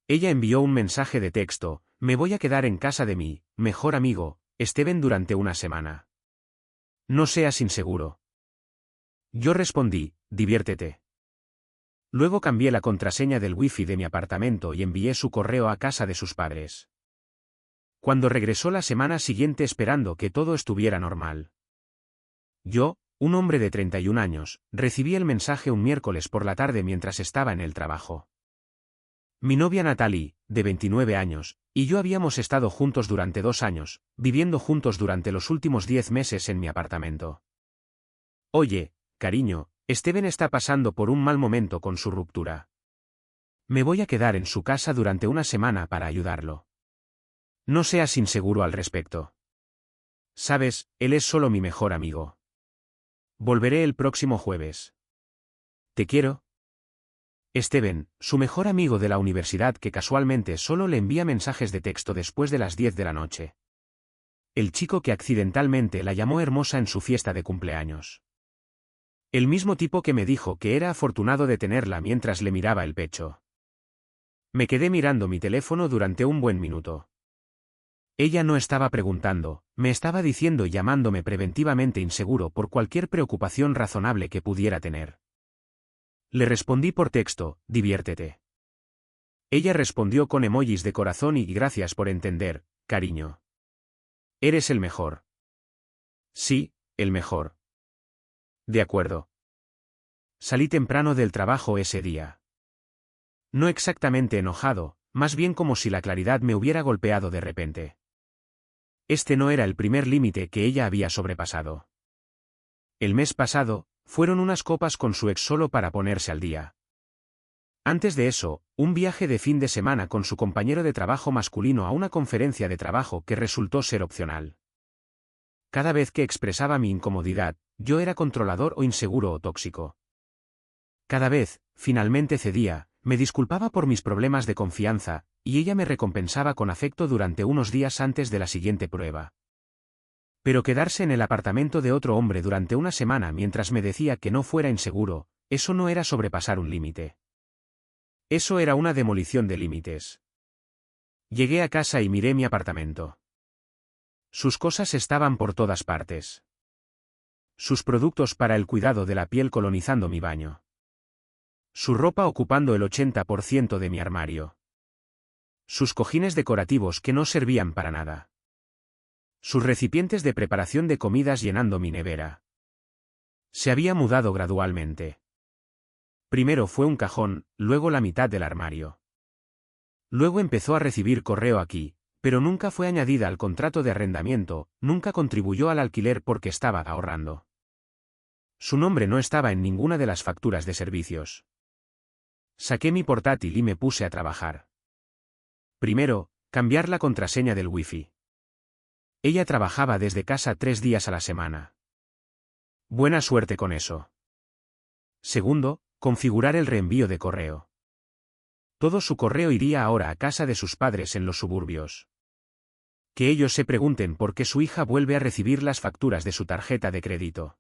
Ella envió un mensaje de texto: me voy a quedar en casa de mi mejor amigo, Steven, durante una semana. No seas inseguro. Yo respondí: diviértete. Luego cambié la contraseña del wifi de mi apartamento y envié su correo a casa de sus padres. Cuando regresó la semana siguiente esperando que todo estuviera normal. Yo, un hombre de 31 años, recibí el mensaje un miércoles por la tarde mientras estaba en el trabajo. Mi novia Natalie, de 29 años, y yo habíamos estado juntos durante 2 años, viviendo juntos durante los últimos 10 meses en mi apartamento. Oye, cariño, Steven está pasando por un mal momento con su ruptura. Me voy a quedar en su casa durante una semana para ayudarlo. No seas inseguro al respecto. Sabes, él es solo mi mejor amigo. Volveré el próximo jueves. Te quiero. Steven, su mejor amigo de la universidad que casualmente solo le envía mensajes de texto después de las 10 de la noche. El chico que accidentalmente la llamó hermosa en su fiesta de cumpleaños. El mismo tipo que me dijo que era afortunado de tenerla mientras le miraba el pecho. Me quedé mirando mi teléfono durante un buen minuto. Ella no estaba preguntando, me estaba diciendo y llamándome preventivamente inseguro por cualquier preocupación razonable que pudiera tener. Le respondí por texto: diviértete. Ella respondió con emojis de corazón y gracias por entender, cariño. Eres el mejor. Sí, el mejor. De acuerdo. Salí temprano del trabajo ese día. No exactamente enojado, más bien como si la claridad me hubiera golpeado de repente. Este no era el primer límite que ella había sobrepasado. El mes pasado, fueron unas copas con su ex solo para ponerse al día. Antes de eso, un viaje de fin de semana con su compañero de trabajo masculino a una conferencia de trabajo que resultó ser opcional. Cada vez que expresaba mi incomodidad, yo era controlador o inseguro o tóxico. Cada vez, finalmente cedía, me disculpaba por mis problemas de confianza, y ella me recompensaba con afecto durante unos días antes de la siguiente prueba. Pero quedarse en el apartamento de otro hombre durante una semana mientras me decía que no fuera inseguro, eso no era sobrepasar un límite. Eso era una demolición de límites. Llegué a casa y miré mi apartamento. Sus cosas estaban por todas partes. Sus productos para el cuidado de la piel colonizando mi baño. Su ropa ocupando el 80% de mi armario. Sus cojines decorativos que no servían para nada. Sus recipientes de preparación de comidas llenando mi nevera. Se había mudado gradualmente. Primero fue un cajón, luego la mitad del armario. Luego empezó a recibir correo aquí, pero nunca fue añadida al contrato de arrendamiento, nunca contribuyó al alquiler porque estaba ahorrando. Su nombre no estaba en ninguna de las facturas de servicios. Saqué mi portátil y me puse a trabajar. Primero, cambiar la contraseña del wifi. Ella trabajaba desde casa 3 días a la semana. Buena suerte con eso. Segundo, configurar el reenvío de correo. Todo su correo iría ahora a casa de sus padres en los suburbios. Que ellos se pregunten por qué su hija vuelve a recibir las facturas de su tarjeta de crédito.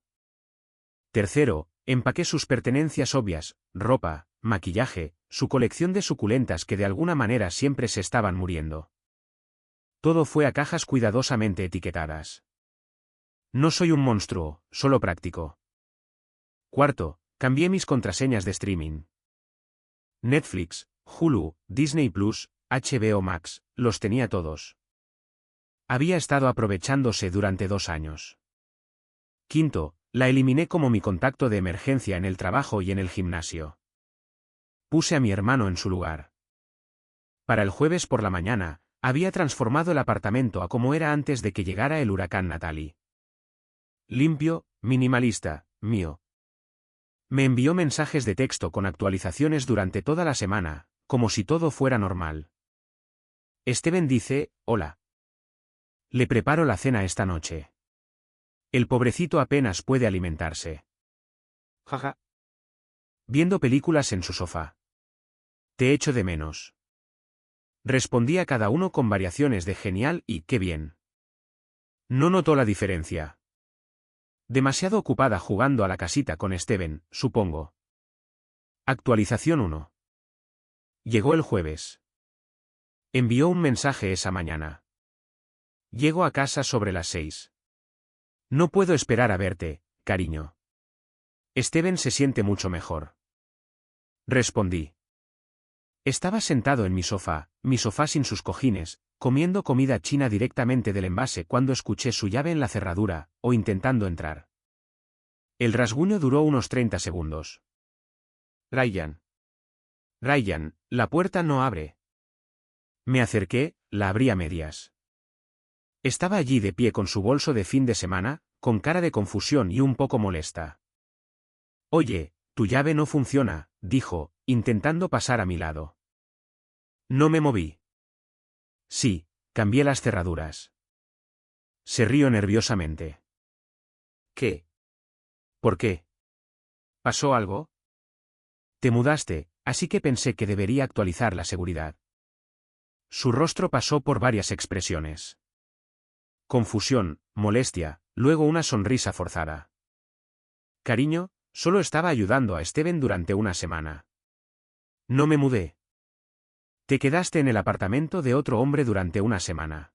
Tercero, empaqué sus pertenencias obvias, ropa, maquillaje, su colección de suculentas que de alguna manera siempre se estaban muriendo. Todo fue a cajas cuidadosamente etiquetadas. No soy un monstruo, solo práctico. Cuarto, cambié mis contraseñas de streaming. Netflix, Hulu, Disney Plus, HBO Max, los tenía todos. Había estado aprovechándose durante 2 años. Quinto, la eliminé como mi contacto de emergencia en el trabajo y en el gimnasio. Puse a mi hermano en su lugar. Para el jueves por la mañana, había transformado el apartamento a como era antes de que llegara el huracán Natalie. Limpio, minimalista, mío. Me envió mensajes de texto con actualizaciones durante toda la semana, como si todo fuera normal. Steven dice: hola. Le preparo la cena esta noche. El pobrecito apenas puede alimentarse. Jaja. Viendo películas en su sofá. Te echo de menos. Respondí a cada uno con variaciones de genial y qué bien. No notó la diferencia. Demasiado ocupada jugando a la casita con Steven, supongo. Actualización 1. Llegó el jueves. Envió un mensaje esa mañana. Llego a casa sobre las 6. No puedo esperar a verte, cariño. Steven se siente mucho mejor. Respondí. Estaba sentado en mi sofá sin sus cojines, comiendo comida china directamente del envase cuando escuché su llave en la cerradura, o intentando entrar. El rasguño duró unos 30 segundos. Ryan. Ryan, la puerta no abre. Me acerqué, la abrí a medias. Estaba allí de pie con su bolso de fin de semana, con cara de confusión y un poco molesta. Oye, tu llave no funciona, dijo, intentando pasar a mi lado. No me moví. Sí, cambié las cerraduras. Se rió nerviosamente. ¿Qué? ¿Por qué? ¿Pasó algo? Te mudaste, así que pensé que debería actualizar la seguridad. Su rostro pasó por varias expresiones. Confusión, molestia, luego una sonrisa forzada. Cariño, solo estaba ayudando a Steven durante una semana. No me mudé. Te quedaste en el apartamento de otro hombre durante una semana.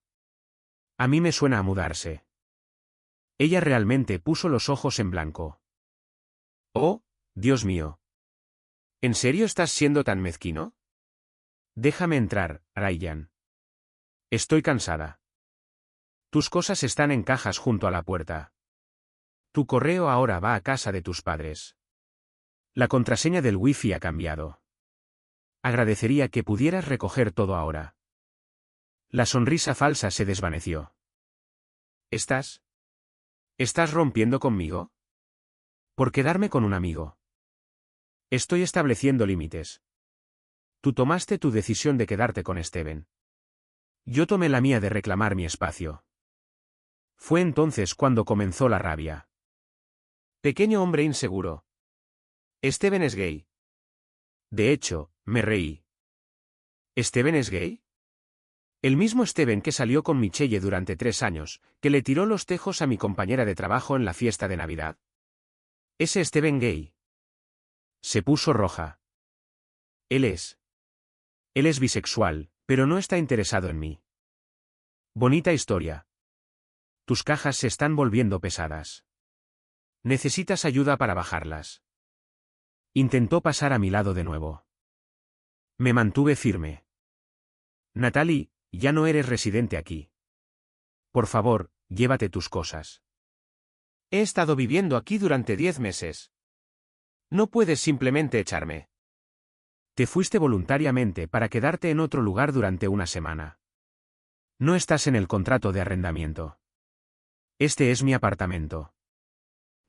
A mí me suena a mudarse. Ella realmente puso los ojos en blanco. Oh, Dios mío. ¿En serio estás siendo tan mezquino? Déjame entrar, Ryan. Estoy cansada. Tus cosas están en cajas junto a la puerta. Tu correo ahora va a casa de tus padres. La contraseña del wifi ha cambiado. Agradecería que pudieras recoger todo ahora. La sonrisa falsa se desvaneció. ¿Estás rompiendo conmigo? Por quedarme con un amigo. Estoy estableciendo límites. Tú tomaste tu decisión de quedarte con Steven. Yo tomé la mía de reclamar mi espacio. Fue entonces cuando comenzó la rabia. Pequeño hombre inseguro. Steven es gay. De hecho, me reí. ¿Steven es gay? El mismo Steven que salió con Michelle durante 3 años, que le tiró los tejos a mi compañera de trabajo en la fiesta de Navidad. Ese Steven gay. Se puso roja. Él es bisexual, pero no está interesado en mí. Bonita historia. Tus cajas se están volviendo pesadas. Necesitas ayuda para bajarlas. Intentó pasar a mi lado de nuevo. Me mantuve firme. Natalie, ya no eres residente aquí. Por favor, llévate tus cosas. He estado viviendo aquí durante 10 meses. No puedes simplemente echarme. Te fuiste voluntariamente para quedarte en otro lugar durante una semana. No estás en el contrato de arrendamiento. Este es mi apartamento.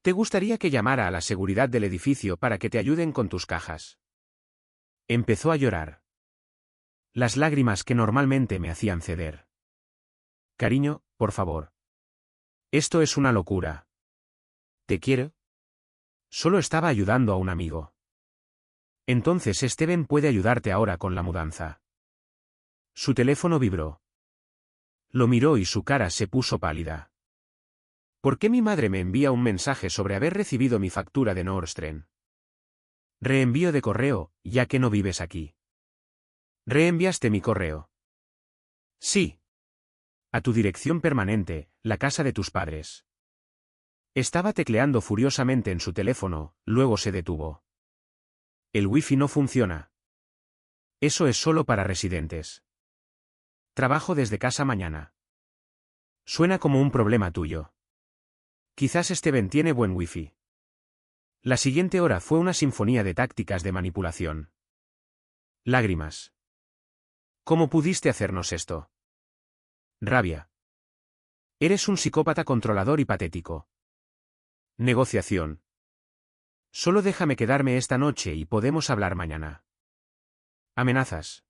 ¿Te gustaría que llamara a la seguridad del edificio para que te ayuden con tus cajas? Empezó a llorar. Las lágrimas que normalmente me hacían ceder. Cariño, por favor. Esto es una locura. ¿Te quiero? Solo estaba ayudando a un amigo. Entonces Steven puede ayudarte ahora con la mudanza. Su teléfono vibró. Lo miró y su cara se puso pálida. ¿Por qué mi madre me envía un mensaje sobre haber recibido mi factura de Nord Stream? Reenvío de correo, ya que no vives aquí. ¿Reenviaste mi correo? Sí. A tu dirección permanente, la casa de tus padres. Estaba tecleando furiosamente en su teléfono, luego se detuvo. El wifi no funciona. Eso es solo para residentes. Trabajo desde casa mañana. Suena como un problema tuyo. Quizás Steven tiene buen wifi. La siguiente hora fue una sinfonía de tácticas de manipulación. Lágrimas. ¿Cómo pudiste hacernos esto? Rabia. Eres un psicópata controlador y patético. Negociación. Solo déjame quedarme esta noche y podemos hablar mañana. Amenazas.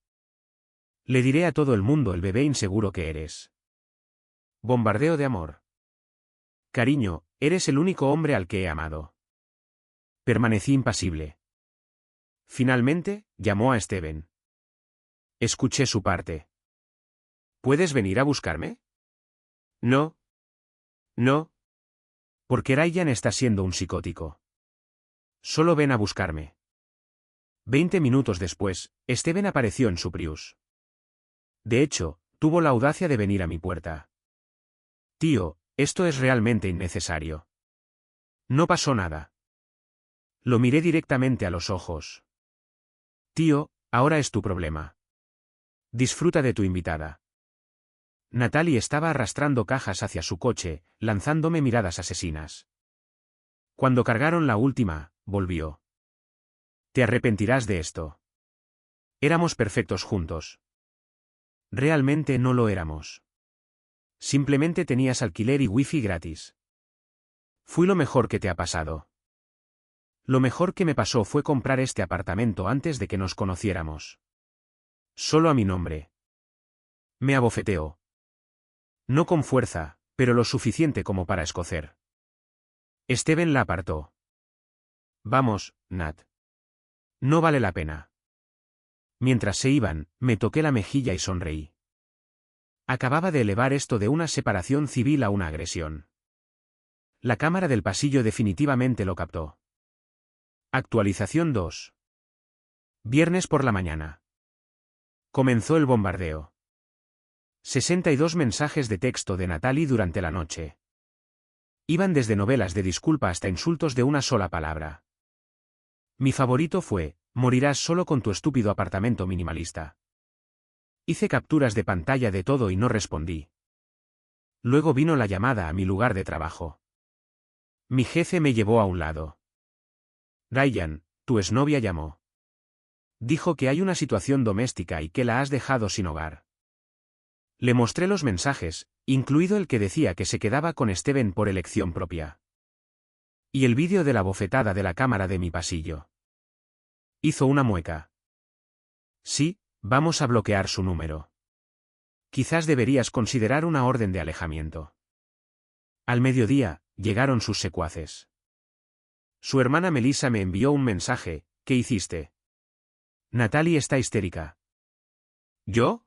Le diré a todo el mundo el bebé inseguro que eres. Bombardeo de amor. Cariño, eres el único hombre al que he amado. Permanecí impasible. Finalmente, llamó a Steven. Escuché su parte. ¿Puedes venir a buscarme? No. No. Porque Ryan está siendo un psicótico. Solo ven a buscarme. 20 minutos después, Steven apareció en su Prius. De hecho, tuvo la audacia de venir a mi puerta. Tío, esto es realmente innecesario. No pasó nada. Lo miré directamente a los ojos. Tío, ahora es tu problema. Disfruta de tu invitada. Natalie estaba arrastrando cajas hacia su coche, lanzándome miradas asesinas. Cuando cargaron la última, volvió. Te arrepentirás de esto. Éramos perfectos juntos. Realmente no lo éramos. Simplemente tenías alquiler y wifi gratis. Fui lo mejor que te ha pasado. Lo mejor que me pasó fue comprar este apartamento antes de que nos conociéramos. Solo a mi nombre. Me abofeteó. No con fuerza, pero lo suficiente como para escocer. Steven la apartó. Vamos, Nat. No vale la pena. Mientras se iban, me toqué la mejilla y sonreí. Acababa de elevar esto de una separación civil a una agresión. La cámara del pasillo definitivamente lo captó. Actualización 2. Viernes por la mañana. Comenzó el bombardeo. 62 mensajes de texto de Natalie durante la noche. Iban desde novelas de disculpa hasta insultos de una sola palabra. Mi favorito fue: morirás solo con tu estúpido apartamento minimalista. Hice capturas de pantalla de todo y no respondí. Luego vino la llamada a mi lugar de trabajo. Mi jefe me llevó a un lado. Ryan, tu exnovia llamó. Dijo que hay una situación doméstica y que la has dejado sin hogar. Le mostré los mensajes, incluido el que decía que se quedaba con Steven por elección propia. Y el vídeo de la bofetada de la cámara de mi pasillo. Hizo una mueca. Sí, vamos a bloquear su número. Quizás deberías considerar una orden de alejamiento. Al mediodía, llegaron sus secuaces. Su hermana Melissa me envió un mensaje: ¿qué hiciste? Natalie está histérica. ¿Yo?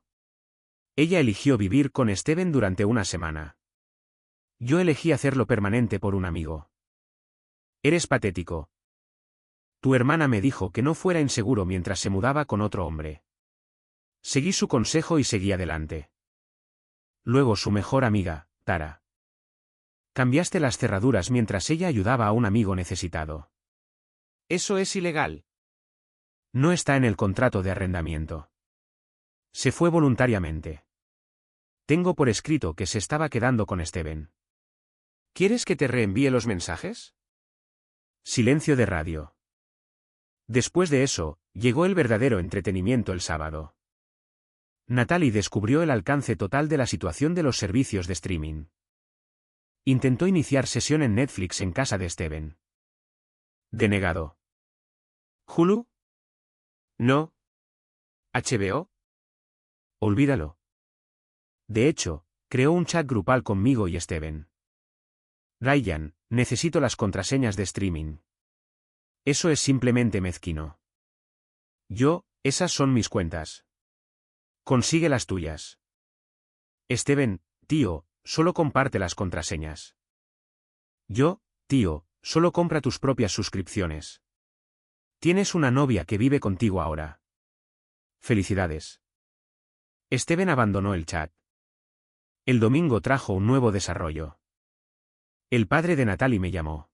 Ella eligió vivir con Steven durante una semana. Yo elegí hacerlo permanente por un amigo. Eres patético. Tu hermana me dijo que no fuera inseguro mientras se mudaba con otro hombre. Seguí su consejo y seguí adelante. Luego su mejor amiga, Tara. Cambiaste las cerraduras mientras ella ayudaba a un amigo necesitado. Eso es ilegal. No está en el contrato de arrendamiento. Se fue voluntariamente. Tengo por escrito que se estaba quedando con Steven. ¿Quieres que te reenvíe los mensajes? Silencio de radio. Después de eso, llegó el verdadero entretenimiento el sábado. Natalie descubrió el alcance total de la situación de los servicios de streaming. Intentó iniciar sesión en Netflix en casa de Steven. Denegado. ¿Hulu? No. ¿HBO? Olvídalo. De hecho, creó un chat grupal conmigo y Steven. Ryan, necesito las contraseñas de streaming. Eso es simplemente mezquino. Esas son mis cuentas. Consigue las tuyas. Steven, tío, solo comparte las contraseñas. Tío, solo compra tus propias suscripciones. Tienes una novia que vive contigo ahora. Felicidades. Steven abandonó el chat. El domingo trajo un nuevo desarrollo. El padre de Natalie me llamó.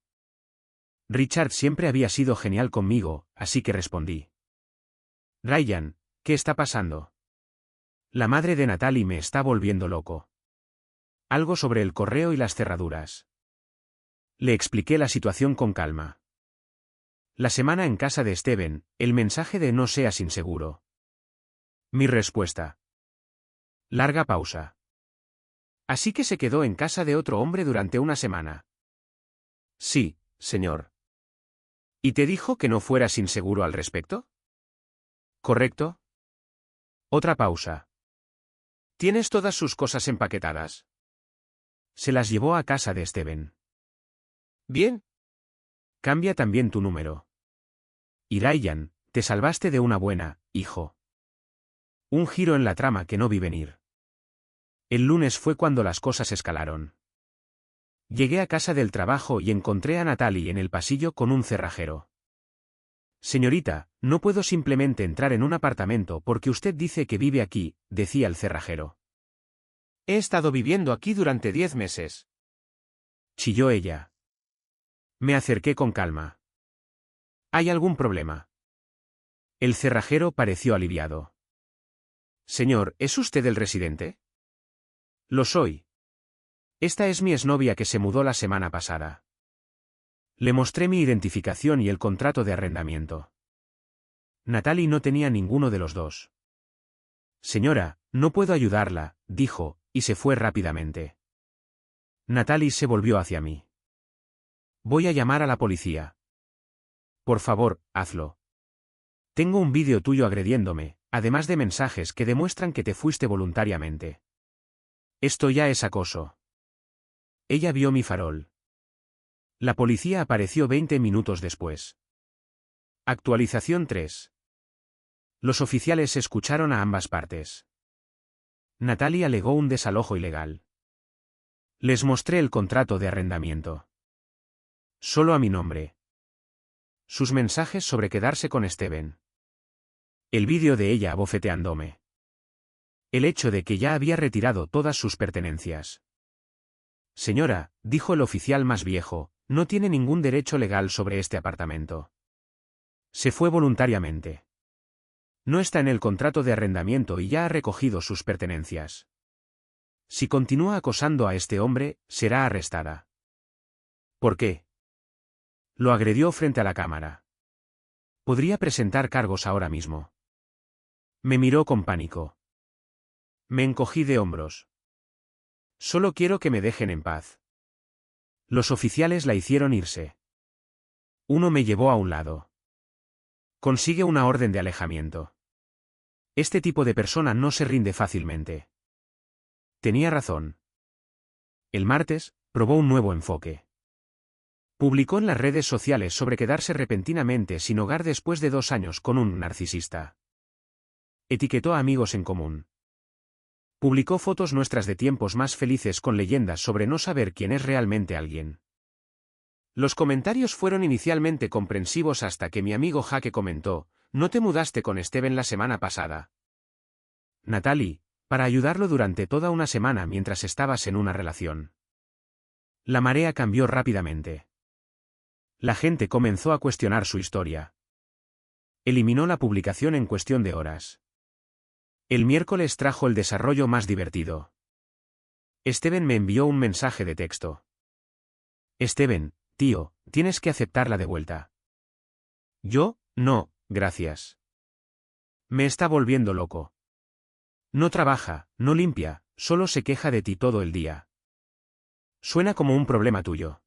Richard siempre había sido genial conmigo, así que respondí. Ryan, ¿qué está pasando? La madre de Natalie me está volviendo loco. Algo sobre el correo y las cerraduras. Le expliqué la situación con calma. La semana en casa de Steven, el mensaje de no seas inseguro. Mi respuesta. Larga pausa. Así que se quedó en casa de otro hombre durante una semana. Sí, señor. ¿Y te dijo que no fueras inseguro al respecto? ¿Correcto? Otra pausa. ¿Tienes todas sus cosas empaquetadas? Se las llevó a casa de Steven. Bien. Cambia también tu número. Y Ryan, te salvaste de una buena, hijo. Un giro en la trama que no vi venir. El lunes fue cuando las cosas escalaron. Llegué a casa del trabajo y encontré a Natalie en el pasillo con un cerrajero. Señorita, no puedo simplemente entrar en un apartamento porque usted dice que vive aquí, decía el cerrajero. He estado viviendo aquí durante 10 meses. Chilló ella. Me acerqué con calma. ¿Hay algún problema? El cerrajero pareció aliviado. Señor, ¿es usted el residente? Lo soy. Esta es mi exnovia que se mudó la semana pasada. Le mostré mi identificación y el contrato de arrendamiento. Natalie no tenía ninguno de los dos. Señora, no puedo ayudarla, dijo, y se fue rápidamente. Natalie se volvió hacia mí. Voy a llamar a la policía. Por favor, hazlo. Tengo un vídeo tuyo agrediéndome, además de mensajes que demuestran que te fuiste voluntariamente. Esto ya es acoso. Ella vio mi farol. La policía apareció 20 minutos después. Actualización 3. Los oficiales escucharon a ambas partes. Natalie alegó un desalojo ilegal. Les mostré el contrato de arrendamiento. Solo a mi nombre. Sus mensajes sobre quedarse con Steven. El vídeo de ella abofeteándome. El hecho de que ya había retirado todas sus pertenencias. Señora, dijo el oficial más viejo, no tiene ningún derecho legal sobre este apartamento. Se fue voluntariamente. No está en el contrato de arrendamiento y ya ha recogido sus pertenencias. Si continúa acosando a este hombre, será arrestada. ¿Por qué? Lo agredió frente a la cámara. Podría presentar cargos ahora mismo. Me miró con pánico. Me encogí de hombros. Solo quiero que me dejen en paz. Los oficiales la hicieron irse. Uno me llevó a un lado. Consigue una orden de alejamiento. Este tipo de persona no se rinde fácilmente. Tenía razón. El martes, probó un nuevo enfoque. Publicó en las redes sociales sobre quedarse repentinamente sin hogar después de 2 años con un narcisista. Etiquetó a amigos en común. Publicó fotos nuestras de tiempos más felices con leyendas sobre no saber quién es realmente alguien. Los comentarios fueron inicialmente comprensivos hasta que mi amigo Jaque comentó, ¿no te mudaste con Steven la semana pasada? Natalie, para ayudarlo durante toda una semana mientras estabas en una relación. La marea cambió rápidamente. La gente comenzó a cuestionar su historia. Eliminó la publicación en cuestión de horas. El miércoles trajo el desarrollo más divertido. Steven me envió un mensaje de texto. Steven, tío, tienes que aceptarla de vuelta. Yo, no, gracias. Me está volviendo loco. No trabaja, no limpia, solo se queja de ti todo el día. Suena como un problema tuyo.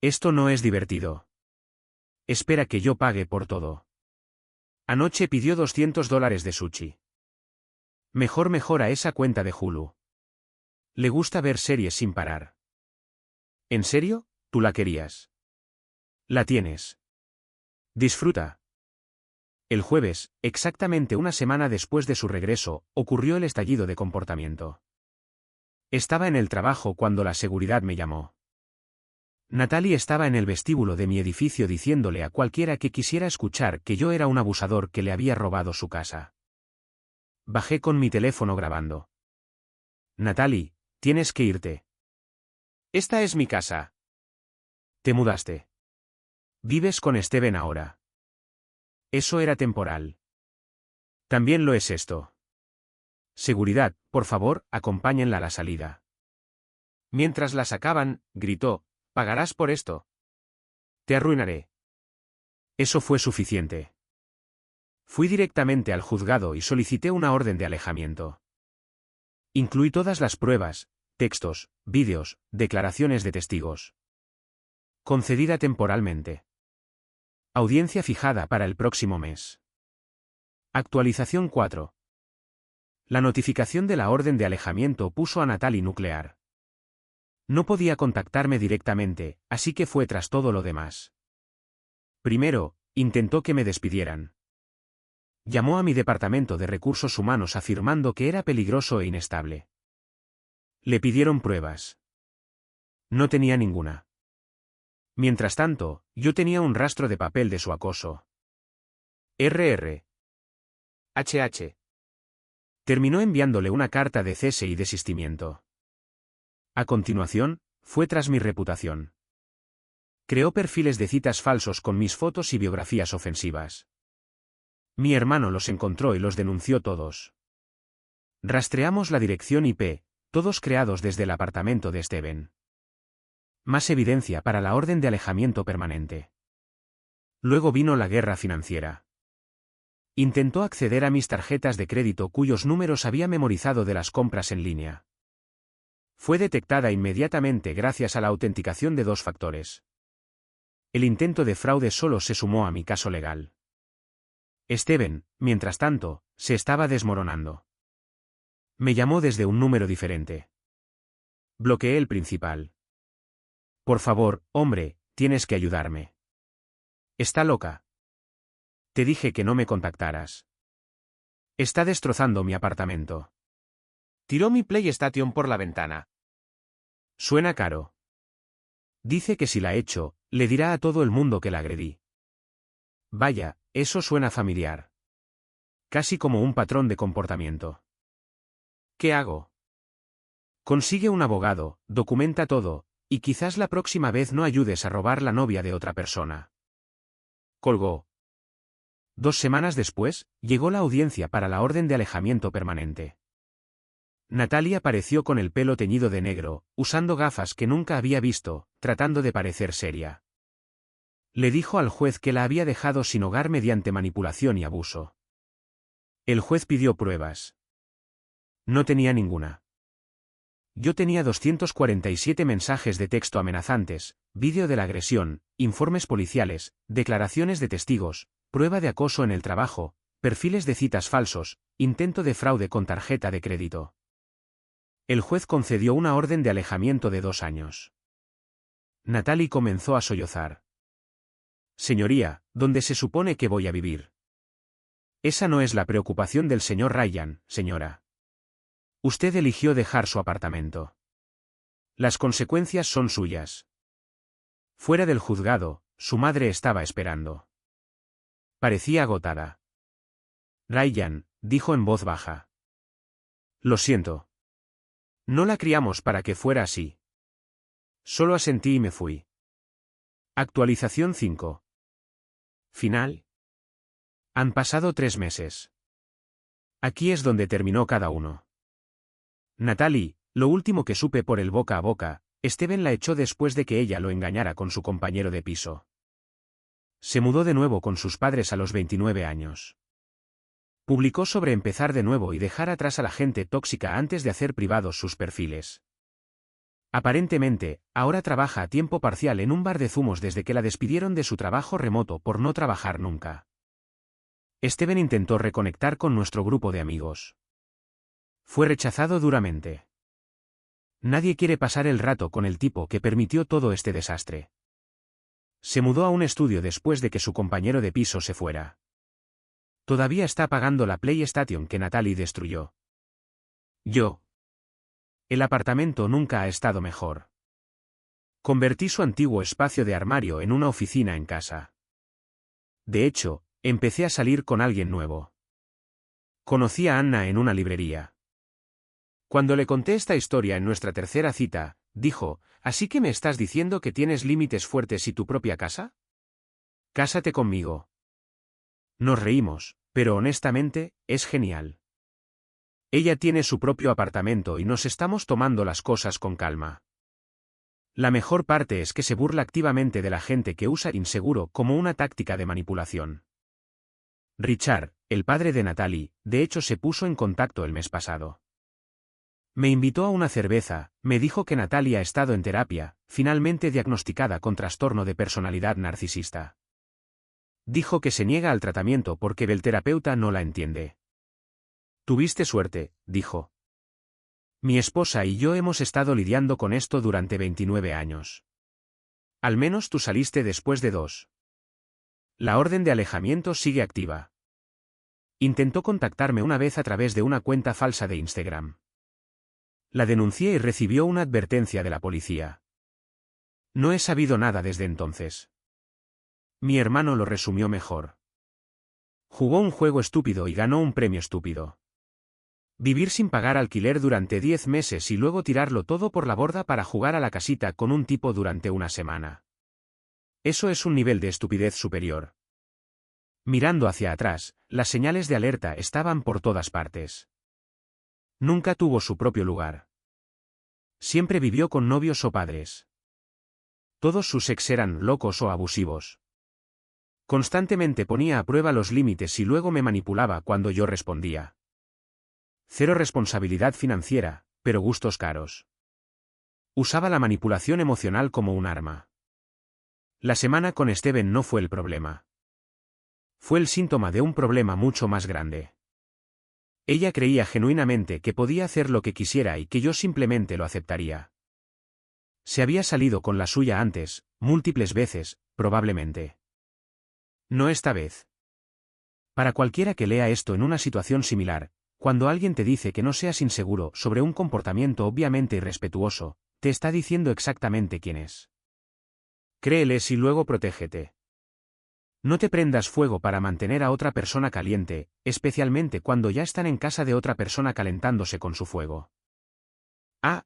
Esto no es divertido. Espera que yo pague por todo. Anoche pidió $200 de sushi. Mejor a esa cuenta de Hulu. Le gusta ver series sin parar. ¿En serio? ¿Tú la querías? La tienes. Disfruta. El jueves, exactamente una semana después de su regreso, ocurrió el estallido de comportamiento. Estaba en el trabajo cuando la seguridad me llamó. Natalie estaba en el vestíbulo de mi edificio diciéndole a cualquiera que quisiera escuchar que yo era un abusador que le había robado su casa. Bajé con mi teléfono grabando. Natalie, tienes que irte. Esta es mi casa. Te mudaste. Vives con Steven ahora. Eso era temporal. También lo es esto. Seguridad, por favor, acompáñenla a la salida. Mientras la sacaban, gritó, «¿Pagarás por esto? Te arruinaré». Eso fue suficiente. Fui directamente al juzgado y solicité una orden de alejamiento. Incluí todas las pruebas, textos, vídeos, declaraciones de testigos. Concedida temporalmente. Audiencia fijada para el próximo mes. Actualización 4. La notificación de la orden de alejamiento puso a Natalie nuclear. No podía contactarme directamente, así que fue tras todo lo demás. Primero, intentó que me despidieran. Llamó a mi departamento de recursos humanos afirmando que era peligroso e inestable. Le pidieron pruebas. No tenía ninguna. Mientras tanto, yo tenía un rastro de papel de su acoso. RR. HH. Terminó enviándole una carta de cese y desistimiento. A continuación, fue tras mi reputación. Creó perfiles de citas falsos con mis fotos y biografías ofensivas. Mi hermano los encontró y los denunció todos. Rastreamos la dirección IP, todos creados desde el apartamento de Steven. Más evidencia para la orden de alejamiento permanente. Luego vino la guerra financiera. Intentó acceder a mis tarjetas de crédito cuyos números había memorizado de las compras en línea. Fue detectada inmediatamente gracias a la autenticación de 2 factores. El intento de fraude solo se sumó a mi caso legal. Steven, mientras tanto, se estaba desmoronando. Me llamó desde un número diferente. Bloqueé el principal. Por favor, hombre, tienes que ayudarme. Está loca. Te dije que no me contactaras. Está destrozando mi apartamento. Tiró mi PlayStation por la ventana. Suena caro. Dice que si la echo, le dirá a todo el mundo que la agredí. Vaya, eso suena familiar. Casi como un patrón de comportamiento. ¿Qué hago? Consigue un abogado, documenta todo, y quizás la próxima vez no ayudes a robar la novia de otra persona. Colgó. 2 semanas después, llegó la audiencia para la orden de alejamiento permanente. Natalie apareció con el pelo teñido de negro, usando gafas que nunca había visto, tratando de parecer seria. Le dijo al juez que la había dejado sin hogar mediante manipulación y abuso. El juez pidió pruebas. No tenía ninguna. Yo tenía 247 mensajes de texto amenazantes, vídeo de la agresión, informes policiales, declaraciones de testigos, prueba de acoso en el trabajo, perfiles de citas falsos, intento de fraude con tarjeta de crédito. El juez concedió una orden de alejamiento de 2 años. Natalie comenzó a sollozar. Señoría, ¿dónde se supone que voy a vivir? Esa no es la preocupación del señor Ryan, señora. Usted eligió dejar su apartamento. Las consecuencias son suyas. Fuera del juzgado, su madre estaba esperando. Parecía agotada. Ryan, dijo en voz baja. Lo siento. No la criamos para que fuera así. Solo asentí y me fui. Actualización 5. Final. Han pasado 3 meses. Aquí es donde terminó cada uno. Natalie, lo último que supe por el boca a boca, Steven la echó después de que ella lo engañara con su compañero de piso. Se mudó de nuevo con sus padres a los 29 años. Publicó sobre empezar de nuevo y dejar atrás a la gente tóxica antes de hacer privados sus perfiles. Aparentemente, ahora trabaja a tiempo parcial en un bar de zumos desde que la despidieron de su trabajo remoto por no trabajar nunca. Steven intentó reconectar con nuestro grupo de amigos. Fue rechazado duramente. Nadie quiere pasar el rato con el tipo que permitió todo este desastre. Se mudó a un estudio después de que su compañero de piso se fuera. Todavía está pagando la PlayStation que Natalie destruyó. El apartamento nunca ha estado mejor. Convertí su antiguo espacio de armario en una oficina en casa. De hecho, empecé a salir con alguien nuevo. Conocí a Anna en una librería. Cuando le conté esta historia en nuestra tercera cita, dijo, ¿así que me estás diciendo que tienes límites fuertes y tu propia casa? Cásate conmigo. Nos reímos, pero honestamente, es genial. Ella tiene su propio apartamento y nos estamos tomando las cosas con calma. La mejor parte es que se burla activamente de la gente que usa inseguro como una táctica de manipulación. Richard, el padre de Natalie, de hecho se puso en contacto el mes pasado. Me invitó a una cerveza, me dijo que Natalie ha estado en terapia, finalmente diagnosticada con trastorno de personalidad narcisista. Dijo que se niega al tratamiento porque el terapeuta no la entiende. Tuviste suerte, dijo. Mi esposa y yo hemos estado lidiando con esto durante 29 años. Al menos tú saliste después de 2. La orden de alejamiento sigue activa. Intentó contactarme una vez a través de una cuenta falsa de Instagram. La denuncié y recibió una advertencia de la policía. No he sabido nada desde entonces. Mi hermano lo resumió mejor. Jugó un juego estúpido y ganó un premio estúpido. Vivir sin pagar alquiler durante 10 meses y luego tirarlo todo por la borda para jugar a la casita con un tipo durante una semana. Eso es un nivel de estupidez superior. Mirando hacia atrás, las señales de alerta estaban por todas partes. Nunca tuvo su propio lugar. Siempre vivió con novios o padres. Todos sus ex eran locos o abusivos. Constantemente ponía a prueba los límites y luego me manipulaba cuando yo respondía. Cero responsabilidad financiera, pero gustos caros. Usaba la manipulación emocional como un arma. La semana con Steven no fue el problema. Fue el síntoma de un problema mucho más grande. Ella creía genuinamente que podía hacer lo que quisiera y que yo simplemente lo aceptaría. Se había salido con la suya antes, múltiples veces, probablemente. No esta vez. Para cualquiera que lea esto en una situación similar, cuando alguien te dice que no seas inseguro sobre un comportamiento obviamente irrespetuoso, te está diciendo exactamente quién es. Créeles y luego protégete. No te prendas fuego para mantener a otra persona caliente, especialmente cuando ya están en casa de otra persona calentándose con su fuego.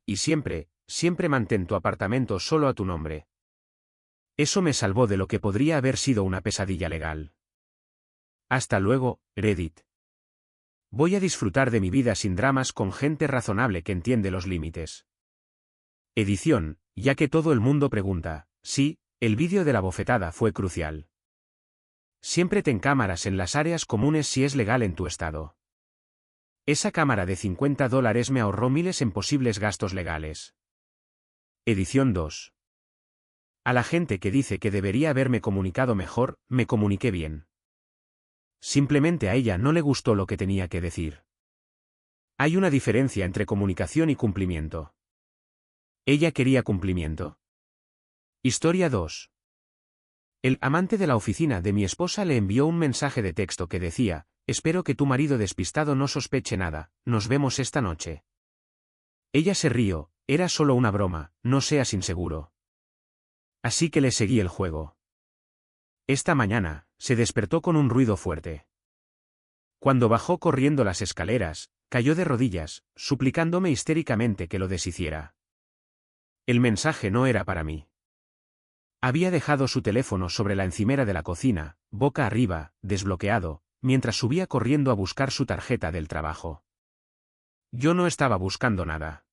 Y siempre mantén tu apartamento solo a tu nombre. Eso me salvó de lo que podría haber sido una pesadilla legal. Hasta luego, Reddit. Voy a disfrutar de mi vida sin dramas con gente razonable que entiende los límites. Edición, ya que todo el mundo pregunta, sí, el vídeo de la bofetada fue crucial. Siempre ten cámaras en las áreas comunes si es legal en tu estado. Esa cámara de $50 me ahorró miles en posibles gastos legales. Edición 2. A la gente que dice que debería haberme comunicado mejor, me comuniqué bien. Simplemente a ella no le gustó lo que tenía que decir. Hay una diferencia entre comunicación y cumplimiento. Ella quería cumplimiento. Historia 2. El amante de la oficina de mi esposa le envió un mensaje de texto que decía: espero que tu marido despistado no sospeche nada, nos vemos esta noche. Ella se rió, era solo una broma, no seas inseguro. Así que le seguí el juego. Esta mañana, se despertó con un ruido fuerte. Cuando bajó corriendo las escaleras, cayó de rodillas, suplicándome histéricamente que lo deshiciera. El mensaje no era para mí. Había dejado su teléfono sobre la encimera de la cocina, boca arriba, desbloqueado, mientras subía corriendo a buscar su tarjeta del trabajo. Yo no estaba buscando nada.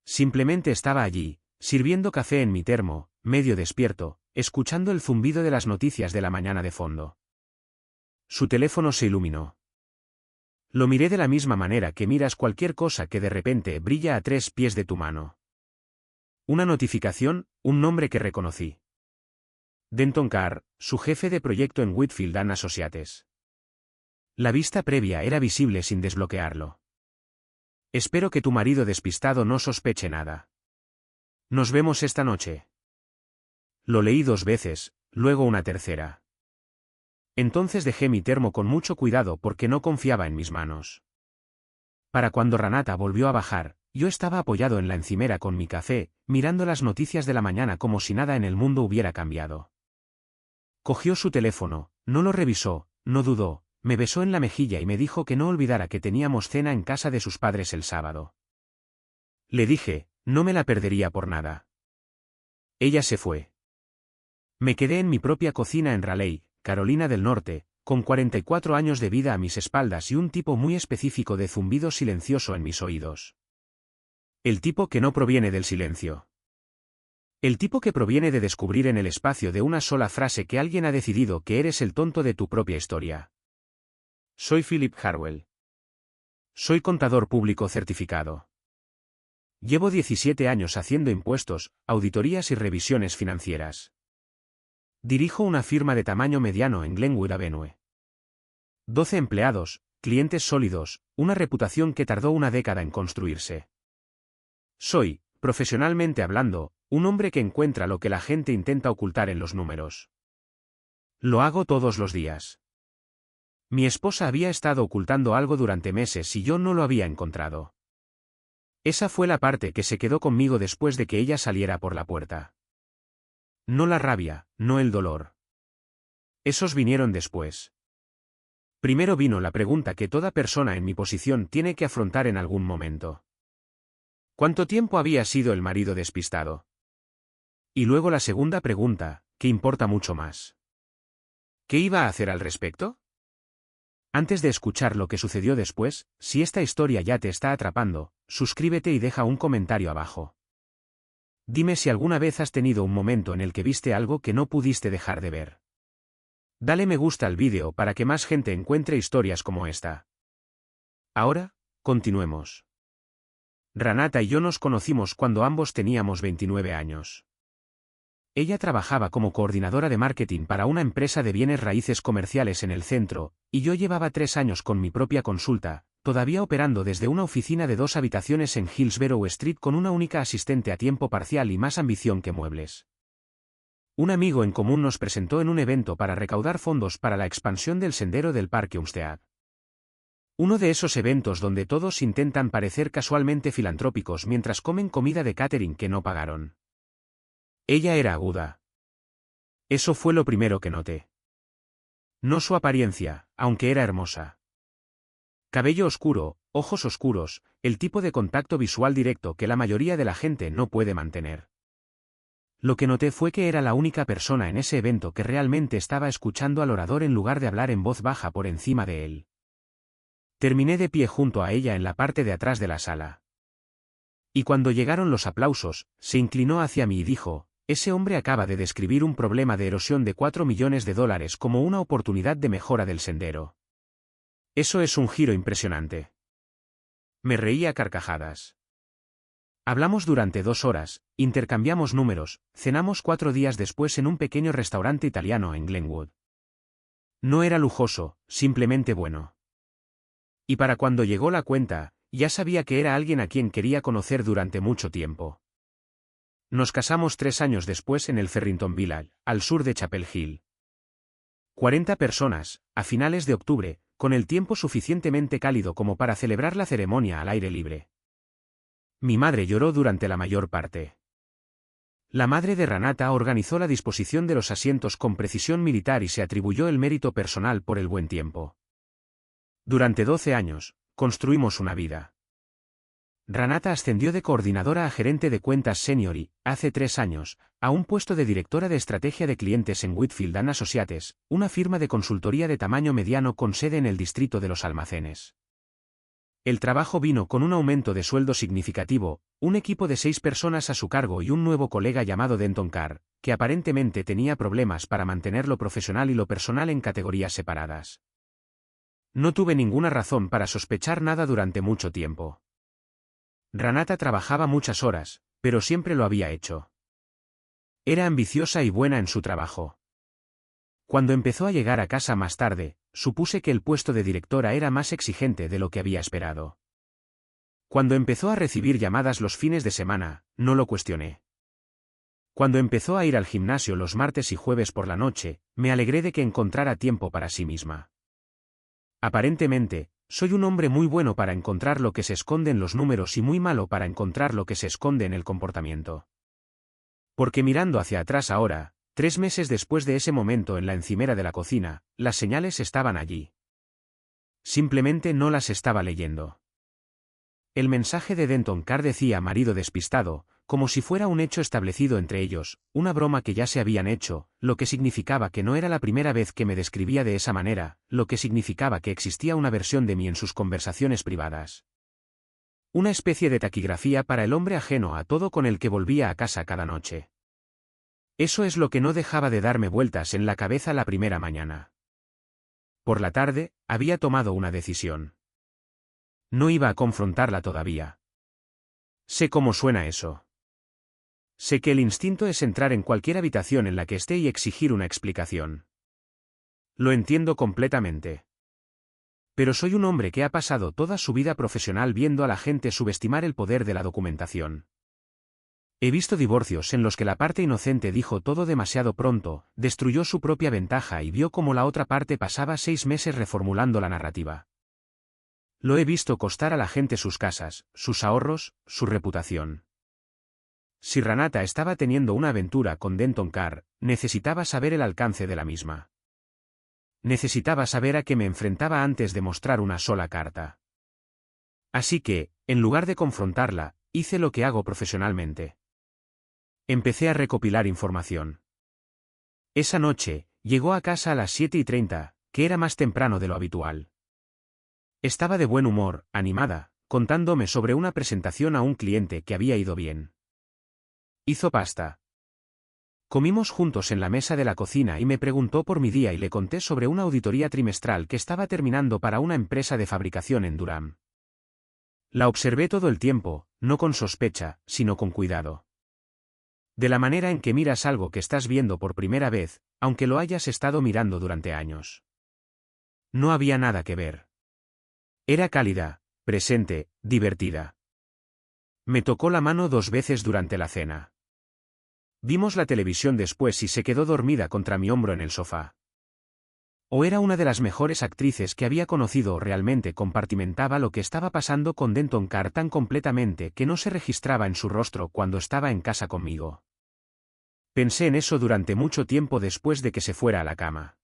Simplemente estaba allí, sirviendo café en mi termo, medio despierto, escuchando el zumbido de las noticias de la mañana de fondo. Su teléfono se iluminó. Lo miré de la misma manera que miras cualquier cosa que de repente brilla a 3 pies de tu mano. Una notificación, un nombre que reconocí. Denton Carr, su jefe de proyecto en Whitfield and Associates. La vista previa era visible sin desbloquearlo. Espero que tu marido despistado no sospeche nada. Nos vemos esta noche. Lo leí 2 veces, luego una tercera. Entonces dejé mi termo con mucho cuidado porque no confiaba en mis manos. Para cuando Renata volvió a bajar, yo estaba apoyado en la encimera con mi café, mirando las noticias de la mañana como si nada en el mundo hubiera cambiado. Cogió su teléfono, no lo revisó, no dudó, me besó en la mejilla y me dijo que no olvidara que teníamos cena en casa de sus padres el sábado. Le dije, no me la perdería por nada. Ella se fue. Me quedé en mi propia cocina en Raleigh, Carolina del Norte, con 44 años de vida a mis espaldas y un tipo muy específico de zumbido silencioso en mis oídos. El tipo que no proviene del silencio. El tipo que proviene de descubrir en el espacio de una sola frase que alguien ha decidido que eres el tonto de tu propia historia. Soy Philip Harwell. Soy contador público certificado. Llevo 17 años haciendo impuestos, auditorías y revisiones financieras. Dirijo una firma de tamaño mediano en Glenwood Avenue. 12 empleados, clientes sólidos, una reputación que tardó una década en construirse. Soy, profesionalmente hablando, un hombre que encuentra lo que la gente intenta ocultar en los números. Lo hago todos los días. Mi esposa había estado ocultando algo durante meses y yo no lo había encontrado. Esa fue la parte que se quedó conmigo después de que ella saliera por la puerta. No la rabia, no el dolor. Esos vinieron después. Primero vino la pregunta que toda persona en mi posición tiene que afrontar en algún momento. ¿Cuánto tiempo había sido el marido despistado? Y luego la segunda pregunta, que importa mucho más. ¿Qué iba a hacer al respecto? Antes de escuchar lo que sucedió después, si esta historia ya te está atrapando, suscríbete y deja un comentario abajo. Dime si alguna vez has tenido un momento en el que viste algo que no pudiste dejar de ver. Dale me gusta al vídeo para que más gente encuentre historias como esta. Ahora, continuemos. Ranata y yo nos conocimos cuando ambos teníamos 29 años. Ella trabajaba como coordinadora de marketing para una empresa de bienes raíces comerciales en el centro, y yo llevaba 3 años con mi propia consulta, todavía operando desde una oficina de 2 habitaciones en Hillsborough Street con una única asistente a tiempo parcial y más ambición que muebles. Un amigo en común nos presentó en un evento para recaudar fondos para la expansión del sendero del Parque Umstead. Uno de esos eventos donde todos intentan parecer casualmente filantrópicos mientras comen comida de catering que no pagaron. Ella era aguda. Eso fue lo primero que noté. No su apariencia, aunque era hermosa. Cabello oscuro, ojos oscuros, el tipo de contacto visual directo que la mayoría de la gente no puede mantener. Lo que noté fue que era la única persona en ese evento que realmente estaba escuchando al orador en lugar de hablar en voz baja por encima de él. Terminé de pie junto a ella en la parte de atrás de la sala. Y cuando llegaron los aplausos, se inclinó hacia mí y dijo, ese hombre acaba de describir un problema de erosión de $4 millones como una oportunidad de mejora del sendero. Eso es un giro impresionante. Me reí a carcajadas. Hablamos durante 2 horas, intercambiamos números, cenamos 4 días después en un pequeño restaurante italiano en Glenwood. No era lujoso, simplemente bueno. Y para cuando llegó la cuenta, ya sabía que era alguien a quien quería conocer durante mucho tiempo. Nos casamos 3 años después en el Ferrington Village, al sur de Chapel Hill. 40 personas, a finales de octubre, con el tiempo suficientemente cálido como para celebrar la ceremonia al aire libre. Mi madre lloró durante la mayor parte. La madre de Ranata organizó la disposición de los asientos con precisión militar y se atribuyó el mérito personal por el buen tiempo. Durante 12 años, construimos una vida. Ranata ascendió de coordinadora a gerente de cuentas senior y, hace 3 años, a un puesto de directora de estrategia de clientes en Whitfield & Associates, una firma de consultoría de tamaño mediano con sede en el distrito de los almacenes. El trabajo vino con un aumento de sueldo significativo, un equipo de 6 personas a su cargo y un nuevo colega llamado Denton Carr, que aparentemente tenía problemas para mantener lo profesional y lo personal en categorías separadas. No tuve ninguna razón para sospechar nada durante mucho tiempo. Ranata trabajaba muchas horas, pero siempre lo había hecho. Era ambiciosa y buena en su trabajo. Cuando empezó a llegar a casa más tarde, supuse que el puesto de directora era más exigente de lo que había esperado. Cuando empezó a recibir llamadas los fines de semana, no lo cuestioné. Cuando empezó a ir al gimnasio los martes y jueves por la noche, me alegré de que encontrara tiempo para sí misma. Aparentemente, soy un hombre muy bueno para encontrar lo que se esconde en los números y muy malo para encontrar lo que se esconde en el comportamiento. Porque mirando hacia atrás ahora, 3 meses después de ese momento en la encimera de la cocina, las señales estaban allí. Simplemente no las estaba leyendo. El mensaje de Denton Carr decía marido despistado, como si fuera un hecho establecido entre ellos, una broma que ya se habían hecho, lo que significaba que no era la primera vez que me describía de esa manera, lo que significaba que existía una versión de mí en sus conversaciones privadas. Una especie de taquigrafía para el hombre ajeno a todo con el que volvía a casa cada noche. Eso es lo que no dejaba de darme vueltas en la cabeza la primera mañana. Por la tarde, había tomado una decisión. No iba a confrontarla todavía. Sé cómo suena eso. Sé que el instinto es entrar en cualquier habitación en la que esté y exigir una explicación. Lo entiendo completamente. Pero soy un hombre que ha pasado toda su vida profesional viendo a la gente subestimar el poder de la documentación. He visto divorcios en los que la parte inocente dijo todo demasiado pronto, destruyó su propia ventaja y vio cómo la otra parte pasaba 6 meses reformulando la narrativa. Lo he visto costar a la gente sus casas, sus ahorros, su reputación. Si Ranata estaba teniendo una aventura con Denton Carr, necesitaba saber el alcance de la misma. Necesitaba saber a qué me enfrentaba antes de mostrar una sola carta. Así que, en lugar de confrontarla, hice lo que hago profesionalmente. Empecé a recopilar información. Esa noche, llegó a casa a las 7:30, que era más temprano de lo habitual. Estaba de buen humor, animada, contándome sobre una presentación a un cliente que había ido bien. Hizo pasta. Comimos juntos en la mesa de la cocina y me preguntó por mi día y le conté sobre una auditoría trimestral que estaba terminando para una empresa de fabricación en Durham. La observé todo el tiempo, no con sospecha, sino con cuidado. De la manera en que miras algo que estás viendo por primera vez, aunque lo hayas estado mirando durante años. No había nada que ver. Era cálida, presente, divertida. Me tocó la mano 2 veces durante la cena. Vimos la televisión después y se quedó dormida contra mi hombro en el sofá. O era una de las mejores actrices que había conocido o realmente compartimentaba lo que estaba pasando con Denton Carr tan completamente que no se registraba en su rostro cuando estaba en casa conmigo. Pensé en eso durante mucho tiempo después de que se fuera a la cama.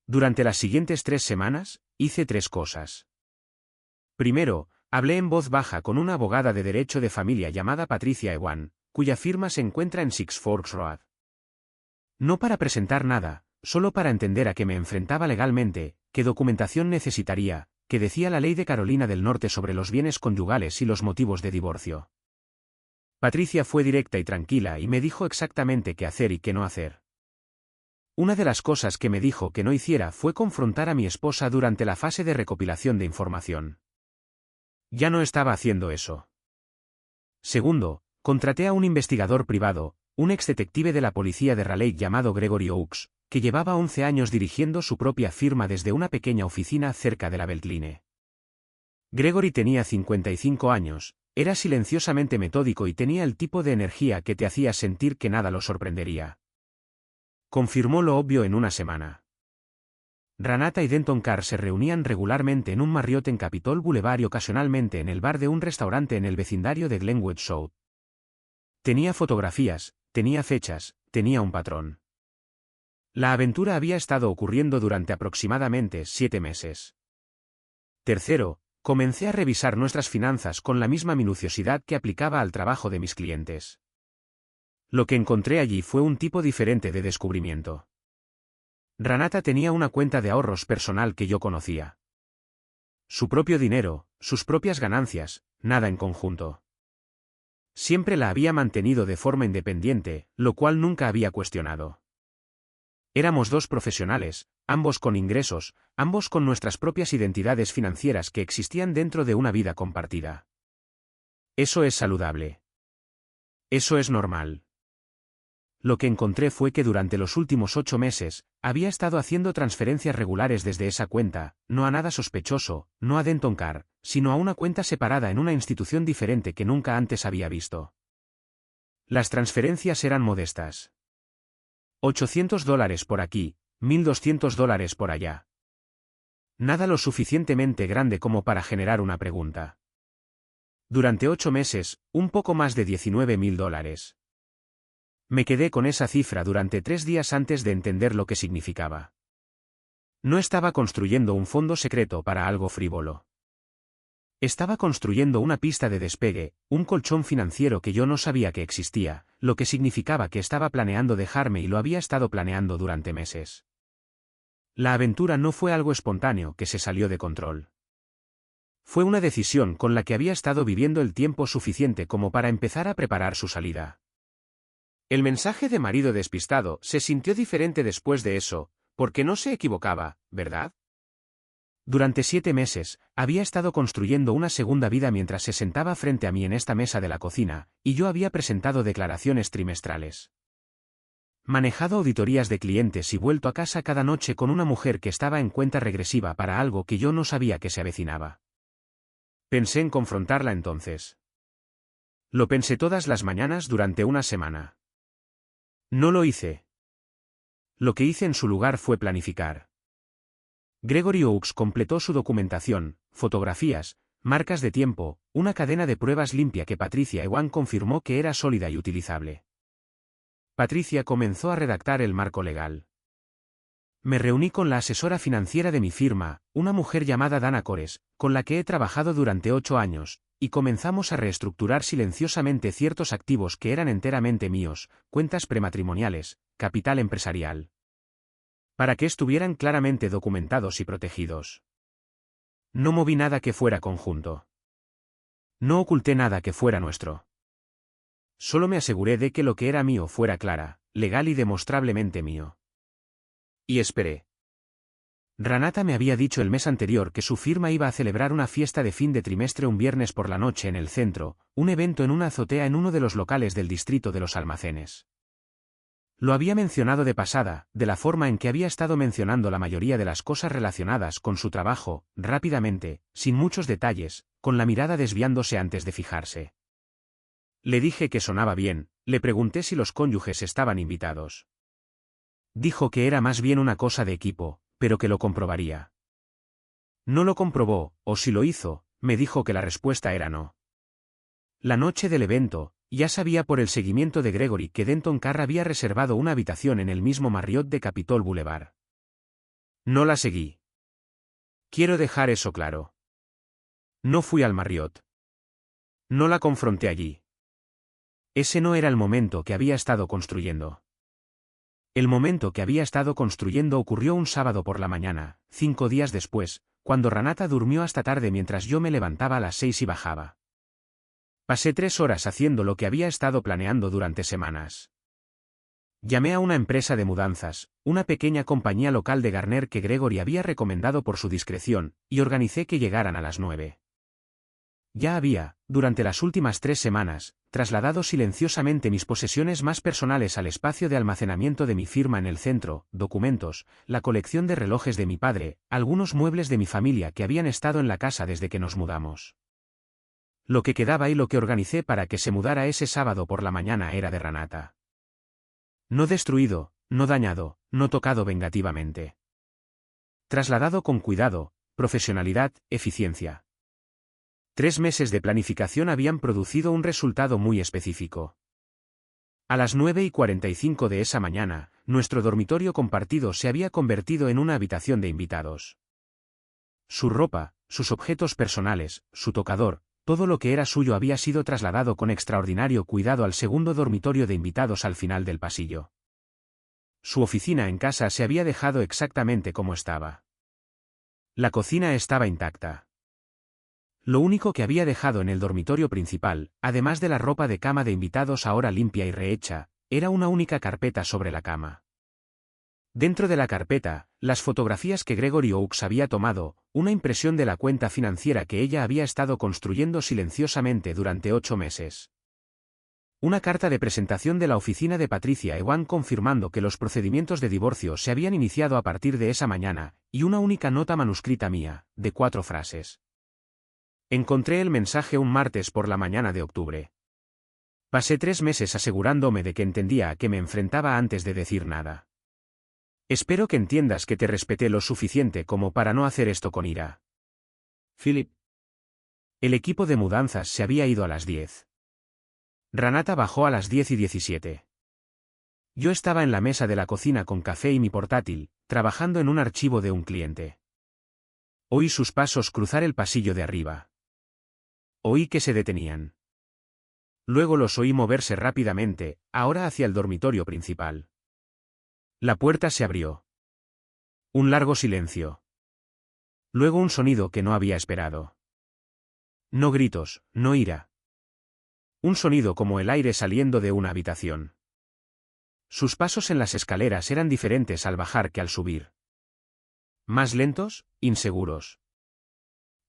Durante las siguientes 3 semanas, hice 3 cosas. Primero, hablé en voz baja con una abogada de derecho de familia llamada Patricia Ewan, cuya firma se encuentra en Six Forks Road. No para presentar nada, solo para entender a qué me enfrentaba legalmente, qué documentación necesitaría, qué decía la ley de Carolina del Norte sobre los bienes conyugales y los motivos de divorcio. Patricia fue directa y tranquila y me dijo exactamente qué hacer y qué no hacer. Una de las cosas que me dijo que no hiciera fue confrontar a mi esposa durante la fase de recopilación de información. Ya no estaba haciendo eso. Segundo, contraté a un investigador privado, un exdetective de la policía de Raleigh llamado Gregory Oakes, que llevaba 11 años dirigiendo su propia firma desde una pequeña oficina cerca de la Beltline. Gregory tenía 55 años, era silenciosamente metódico y tenía el tipo de energía que te hacía sentir que nada lo sorprendería. Confirmó lo obvio en una semana. Ranata y Denton Carr se reunían regularmente en un Marriott en Capitol Boulevard y ocasionalmente en el bar de un restaurante en el vecindario de Glenwood South. Tenía fotografías, tenía fechas, tenía un patrón. La aventura había estado ocurriendo durante aproximadamente 7 meses. Tercero, comencé a revisar nuestras finanzas con la misma minuciosidad que aplicaba al trabajo de mis clientes. Lo que encontré allí fue un tipo diferente de descubrimiento. Ranata tenía una cuenta de ahorros personal que yo conocía. Su propio dinero, sus propias ganancias, nada en conjunto. Siempre la había mantenido de forma independiente, lo cual nunca había cuestionado. Éramos 2 profesionales, ambos con ingresos, ambos con nuestras propias identidades financieras que existían dentro de una vida compartida. Eso es saludable. Eso es normal. Lo que encontré fue que durante los últimos 8 meses, había estado haciendo transferencias regulares desde esa cuenta, no a nada sospechoso, no a Denton Carr, sino a una cuenta separada en una institución diferente que nunca antes había visto. Las transferencias eran modestas. $800 por aquí, $1,200 por allá. Nada lo suficientemente grande como para generar una pregunta. Durante 8 meses, un poco más de $19,000. Me quedé con esa cifra durante 3 días antes de entender lo que significaba. No estaba construyendo un fondo secreto para algo frívolo. Estaba construyendo una pista de despegue, un colchón financiero que yo no sabía que existía, lo que significaba que estaba planeando dejarme y lo había estado planeando durante meses. La aventura no fue algo espontáneo que se salió de control. Fue una decisión con la que había estado viviendo el tiempo suficiente como para empezar a preparar su salida. El mensaje de marido despistado se sintió diferente después de eso, porque no se equivocaba, ¿verdad? Durante 7 meses, había estado construyendo una segunda vida mientras se sentaba frente a mí en esta mesa de la cocina, y yo había presentado declaraciones trimestrales. Manejado auditorías de clientes y vuelto a casa cada noche con una mujer que estaba en cuenta regresiva para algo que yo no sabía que se avecinaba. Pensé en confrontarla entonces. Lo pensé todas las mañanas durante una semana. No lo hice. Lo que hice en su lugar fue planificar. Gregory Oakes completó su documentación, fotografías, marcas de tiempo, una cadena de pruebas limpia que Patricia Ewan confirmó que era sólida y utilizable. Patricia comenzó a redactar el marco legal. Me reuní con la asesora financiera de mi firma, una mujer llamada Dana Cores, con la que he trabajado durante 8 años, y comenzamos a reestructurar silenciosamente ciertos activos que eran enteramente míos, cuentas prematrimoniales, capital empresarial, para que estuvieran claramente documentados y protegidos. No moví nada que fuera conjunto. No oculté nada que fuera nuestro. Solo me aseguré de que lo que era mío fuera clara, legal y demostrablemente mío. Y esperé. Renata me había dicho el mes anterior que su firma iba a celebrar una fiesta de fin de trimestre un viernes por la noche en el centro, un evento en una azotea en uno de los locales del distrito de los almacenes. Lo había mencionado de pasada, de la forma en que había estado mencionando la mayoría de las cosas relacionadas con su trabajo, rápidamente, sin muchos detalles, con la mirada desviándose antes de fijarse. Le dije que sonaba bien, le pregunté si los cónyuges estaban invitados. Dijo que era más bien una cosa de equipo, pero que lo comprobaría. No lo comprobó, o si lo hizo, me dijo que la respuesta era no. La noche del evento, ya sabía por el seguimiento de Gregory que Denton Carr había reservado una habitación en el mismo Marriott de Capitol Boulevard. No la seguí. Quiero dejar eso claro. No fui al Marriott. No la confronté allí. Ese no era el momento que había estado construyendo. El momento que había estado construyendo ocurrió un sábado por la mañana, 5 días después, cuando Renata durmió hasta tarde mientras yo me levantaba a las 6 y bajaba. Pasé 3 horas haciendo lo que había estado planeando durante semanas. Llamé a una empresa de mudanzas, una pequeña compañía local de Garner que Gregory había recomendado por su discreción, y organicé que llegaran a las 9. Ya había, durante las últimas 3 semanas, trasladado silenciosamente mis posesiones más personales al espacio de almacenamiento de mi firma en el centro, documentos, la colección de relojes de mi padre, algunos muebles de mi familia que habían estado en la casa desde que nos mudamos. Lo que quedaba y lo que organicé para que se mudara ese sábado por la mañana era de Renata. No destruido, no dañado, no tocado vengativamente. Trasladado con cuidado, profesionalidad, eficiencia. 3 meses de planificación habían producido un resultado muy específico. A las 9:45 de esa mañana, nuestro dormitorio compartido se había convertido en una habitación de invitados. Su ropa, sus objetos personales, su tocador, todo lo que era suyo había sido trasladado con extraordinario cuidado al segundo dormitorio de invitados al final del pasillo. Su oficina en casa se había dejado exactamente como estaba. La cocina estaba intacta. Lo único que había dejado en el dormitorio principal, además de la ropa de cama de invitados ahora limpia y rehecha, era una única carpeta sobre la cama. Dentro de la carpeta, las fotografías que Gregory Oakes había tomado, una impresión de la cuenta financiera que ella había estado construyendo silenciosamente durante 8 meses. Una carta de presentación de la oficina de Patricia Ewan confirmando que los procedimientos de divorcio se habían iniciado a partir de esa mañana, y una única nota manuscrita mía, de 4 frases. Encontré el mensaje un martes por la mañana de octubre. Pasé 3 meses asegurándome de que entendía a qué me enfrentaba antes de decir nada. Espero que entiendas que te respeté lo suficiente como para no hacer esto con ira. Philip. El equipo de mudanzas se había ido a las 10. Renata bajó a las 10:17. Yo estaba en la mesa de la cocina con café y mi portátil, trabajando en un archivo de un cliente. Oí sus pasos cruzar el pasillo de arriba. Oí que se detenían. Luego los oí moverse rápidamente, ahora hacia el dormitorio principal. La puerta se abrió. Un largo silencio. Luego un sonido que no había esperado. No gritos, no ira. Un sonido como el aire saliendo de una habitación. Sus pasos en las escaleras eran diferentes al bajar que al subir. Más lentos, inseguros.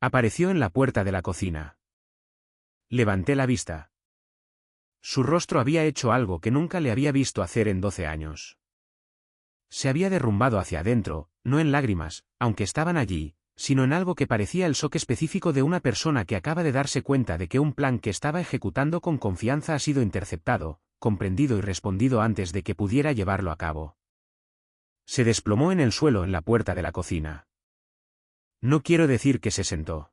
Apareció en la puerta de la cocina. Levanté la vista. Su rostro había hecho algo que nunca le había visto hacer en 12 años. Se había derrumbado hacia adentro, no en lágrimas, aunque estaban allí, sino en algo que parecía el shock específico de una persona que acaba de darse cuenta de que un plan que estaba ejecutando con confianza ha sido interceptado, comprendido y respondido antes de que pudiera llevarlo a cabo. Se desplomó en el suelo en la puerta de la cocina. No quiero decir que se sentó.